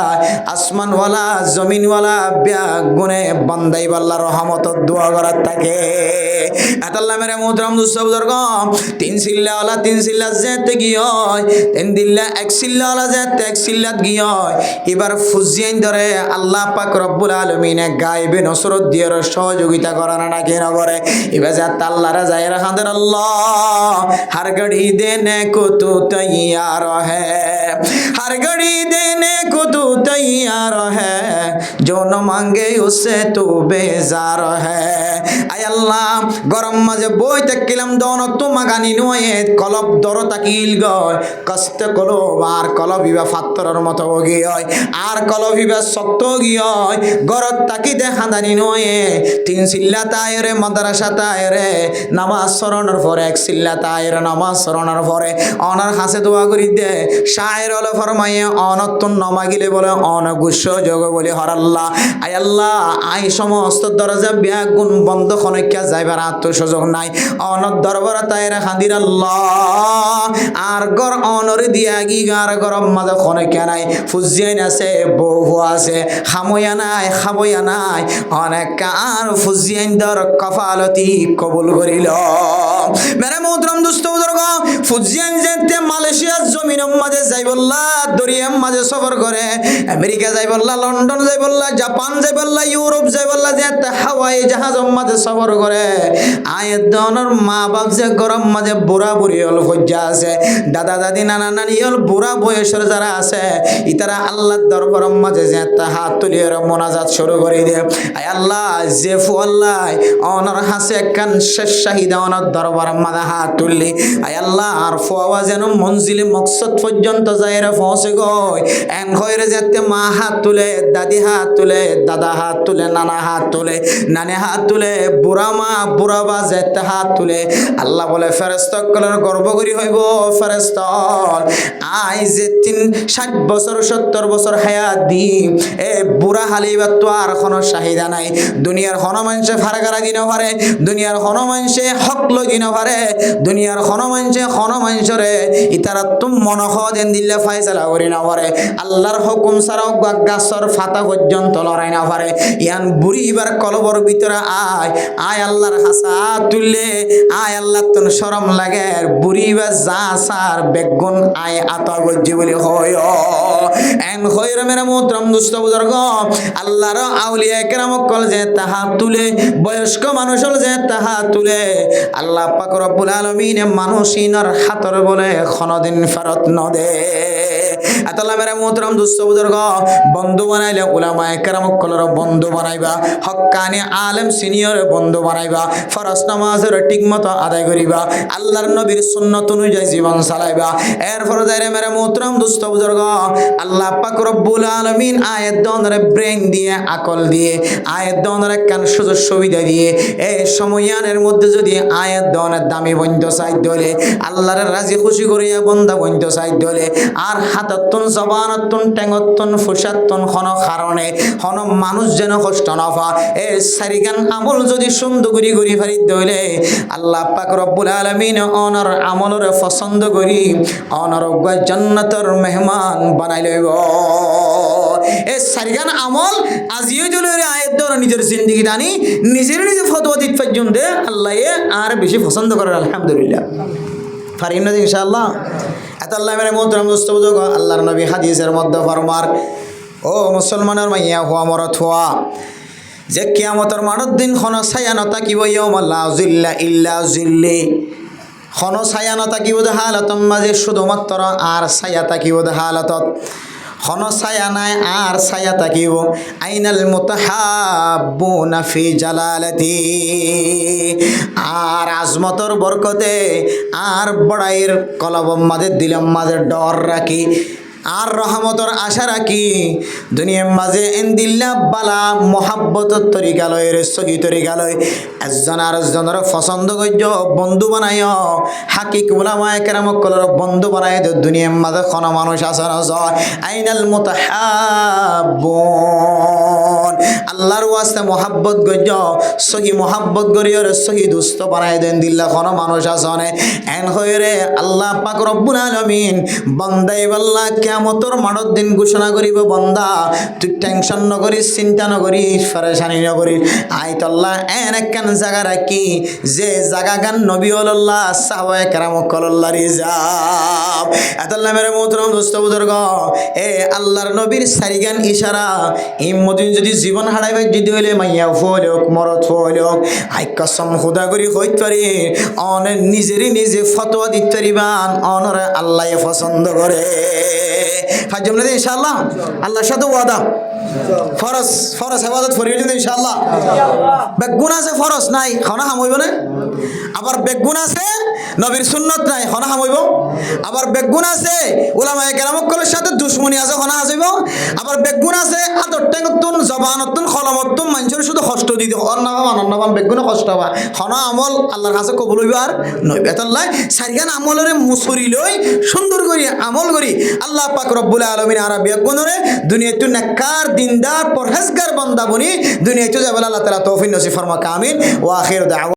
আসমানওয়ালা জমিনওয়ালা বিয়াগুনে বান্দাই আল্লাহর রহমত দোয়া করার থাকে আল্লাহ মেরে মোহতরম দুস্থ বুজুর্গ তিন সিল্লাওয়ালা তিন সিল্লাত যেতে গিয়ে তিন দিল্লা এক সিল্লাওয়ালা যেতে এক সিল্লাত গিয়ে এবার ফুজিয়াইন ধরে আল্লাহ পাক রব্বুল আলামিনে গায়বে নসরত দিয়ে সহযোগিতা করার না কেন করে এবার যা আল্লাহরা যায় রাখাদের আল্লাহ हर घड़ी देने को तू तैयार है हर घड़ी देने को तू तैयार है जो न मांगे उससे तू बेजार है आय अल्लाह गरम मजे बोई तकिलम दोनों तू मगानी नुए कलब दरो तकिल गय कष्ट कलो आर कलब इबा फात्तरर मतो गय आर कलब इबा शक्त गय गरत ताकी देखा दानी नुए तीन सिल्ला तायरे माद्रासा तायरे नामाज सरणर परे एक सिल्ला तायरे नामाज सरणर परे अनार हासे दोया करि दे शायर हलो फरमाये अनत्तन नमागिले बोले अनगुस्स जोग बोले हर अल्लाह आय अल्लाह आय समस्त दरजा ब्यागुन बंद खनकिया जाइबार आत्मसुযোগ নাই অনর দরবার তাইরা খাদির আল্লাহ আর গর অনর দিয়া গি গার গরম মাঝে খনকিয়া নাই ফুজিয়াইন আছে বহু আছে খাময়া নাই খাবয়া নাই অনেক আর ফুজিয়াইন দর কফালতি কবুল করিল মেরে মোহতরম দোস্ত বুজুর্গ ফুজিয়াইন যেতে মালয়েশিয়ার জমিনের মাঝে যাইবল্লা দরিয়ার মাঝে সফর করে আমেরিকা যাইবল্লা লন্ডন যাইবল্লা জাপান যাইবল্লা ইউরোপ যাইবল্লা যেতে হাওয়াই জাহাজের মাঝে সফর করে আয়ের দনর মা বাপ যে গরম মাঝে বুড়া বুড়ি হল ফজ্জা আছে দাদা দাদি নানা নানি হল বুড়া বয়সের যারা আছে ইতারা আল্লাহর দরবারের মাঝে যেতে হাত তুলিয়ে মোনাজাত শুরু করে দেয় আয় আল্লাহ যে ফুয়াল্লাহ অনর হাসে কান শেষ শাহিদা অনর দরবারের মাঝে হাত তুললি আয় আল্লাহ আর ফুয়া যেন মঞ্জিলে মকসদ পর্যন্ত যাইরা পৌঁছে গয় এন হইরে যেতে মা হাত তুলে দাদি হাত তুলে দাদা হাত তুলে নানা হাত তুলে নানি হাত তুলে বুড়া মা বুড়া বা যেতে হাত তুলে আল্লাহ বলে ফেরেশতাকলের গর্ব করি হইব ফেরেশতল আই যে 60 বছর 70 বছর হায়াত দি এ বুড়া হালিবা তো আর কোনো শাহিদা নাই দুনিয়ার কোনো মানুষে ফারাগারাগি না পারে দুনিয়ার কোনো মানুষে হক লগি না পারে দুনিয়ার কোনো মানুষে কোনো মানুষরে ইতারা তুম মনখ দেন দিলে ফায়সালা করি না পারে আল্লাহর হুকুম ছাড়াও গাছর ফাতা পর্যন্ত লড়াই না পারে ইয়ান বুড়ি এবার কলবর ভিতরে আয় আয় আল্লাহর হাসা তুললে আয় আল্লাহ তোর শরম লাগে বুড়ি বা যা সার বেগুন আয় আতা গজ্জি বলি হয় এন হইরে মেরা মোহতরম দুস্থ বুজুর্গ আল্লাহর আউলিয়া কেরাম কল যে তাহা তুলে বয়স্ক মানুষ হল যে তাহা তুলে আল্লাহ পাক রব্বুল আলামিন মানুষিনর হাতর বলে কোনদিন ফেরত নদে আল্লাহ মেরা মোহতরম দুস্থ বুজুর্গ বন্ধু বানাইলে উলামায়ে কেরাম কলর বন্ধু বানাইবা হক্কানি আলেম সিনিয়র বন্ধু বানাইবা ফরজ নামাজের ঠিকমতো আদায় করিবা আল্লাহর নবীর সুন্নাত অনুযায়ী জীবন চালাইবা এরপর যাইরে মেরা মোহতরম দুস্থ বুজুর্গ আল্লাহ পাক রব্বুল আলামিন আয়াত দনরে ব্রেন দিয়ে আকল দিয়ে আয়াত দনরে কান সুযোগ সুবিধা দিয়ে এই সময়ানের মধ্যে যদি আয়াত দনের দামি বন্ধ চাই দলে আল্লাহর রাজি খুশি করিয়া বন্ধা বন্ধ চাই দলে আর হাতাত্তন জবানত্তন টেঙ্গত্তন ফুসাত্তন কোন কারণে কোন মানুষ যেন কষ্ট না পা এই সারিগান আমল যদি সুন্দর করি করি ফারি দলে আল্লাহ পাক রব্বুল আলামিন অনর আমলরে পছন্দ করি অনর জান্নাতের মেহমান বানাই লইব এই সারিগান আমল আজিও জলের আয়াত দ্বারা নিজের জিন্দেগি দানি নিজের নিজে ফতোয়া দিতে পর্যন্ত আল্লাহ আর বেশি পছন্দ করেন আলহামদুলিল্লাহ পারিম না ইনশাআল্লাহ আল্লাহ মেরে মোহতরম দোস্ত বুজুর্গ আল্লাহর নবী হাদিসের মধ্যে ফরমার ও মুসলমানের মাইয়া হুয়া মরত হুয়া যে কিয়ামতের মানত দিন খন ছায়া নতাকিব ইয়াউমা লা জিল্লা ইল্লা জিল্লি খন ছায়া নতাকিব হালাতম মাঝে শুধুমাত্র আর ছায়া তাকিব হালাতত খন ছায়া নাই আর ছায়া তাকিব আইনাল মুতাহাব্বুনা ফি জালালাতি আর আজমতর বরকতে আর বড়াইয়ের কলবম মাঝে দিলাম মাঝে ডর রাখি আর রহমতর আশা রাখি দুনিয়ার মাঝে এন্দিল্লা বালা মহাব্বতর তরিকা লয় সহি তরিকা লয় একজন আর একজনের পছন্দ করছ বন্ধু বানায় হাকিক উলামায়ে কেরামক কলর বন্ধু বানায় দুনিয়ার মাঝে কোন মানুষ আছে না জয় আইনাল মুতাহাব্বুন আল্লাহর ওয়াস্তে মহাব্বত গজ সহি মহাব্বত গরিয়র সহি দুস্থ বানায় দেন দিল্লা কোন মানুষ আছে না এন হইরে আল্লাহ পাক রব্বুল আলামিন বান্দাই বল্লা কিয়ামতের মাঠের দিন ঘোষণা করিব বান্দা তুই টেনশন নকরিস চিন্তা নকরিস পরেশানি নকরিস আইতাল্লাহ এন একখান জায়গা রাখি যে জায়গা গান নবী আল্লাহ সাহাবায়ে কেরাম কল্লাহ রিজাব আতাল্লাহ মেরে মোহতরম দোস্ত বুজুর্গ এ আল্লাহর নবীর সারিগান ইশারা ইমদিন যদি জীবন হারাইবে যদি হইলে মাইয়া ফলক মরত ফলক আই কসম খোদা করি কইতে পারি অনে নিজেরই নিজে ফতোয়া দিতে পারিবান অনরে আল্লাহ পছন্দ করে ফাজম না ইনশাআল্লাহ আল্লাহর সাথে ওয়াদা ফরজ ফরজ ইবাদত করিয়ে দিন ইনশাআল্লাহ বেগুন আছে ফরজ নাই খানা হামইব না আবার বেগুন আছে নবীর সুন্নাত নাই খানা হামইব আবার বেগুন আছে উলামায়ে কেরামকলের সাথে দুশমনি আছে খানা হাসইব আবার বেগুন আছে আদরটেঙ্গতুন জবানতুন কলমতুন মানুষের শুধু কষ্ট দিতে অন্নবান বেগুনে কষ্ট হবা খানা আমল আল্লাহর কাছে কবুল হইব আর নইবে আল্লাহ সারিগান আমলরে মুসুরি লই সুন্দর করি আমল করি আল্লাহ পাক রব্বুল আলামিন আর বেগুনরে দুনিয়াতে নেককার দিনদার পরহেজগার বান্দা বনি দুনিয়াতে যাবে আল্লাহ তাআলা তৌফিক নসিব ফরমাক আমিন ওয়া আখির দাওয়া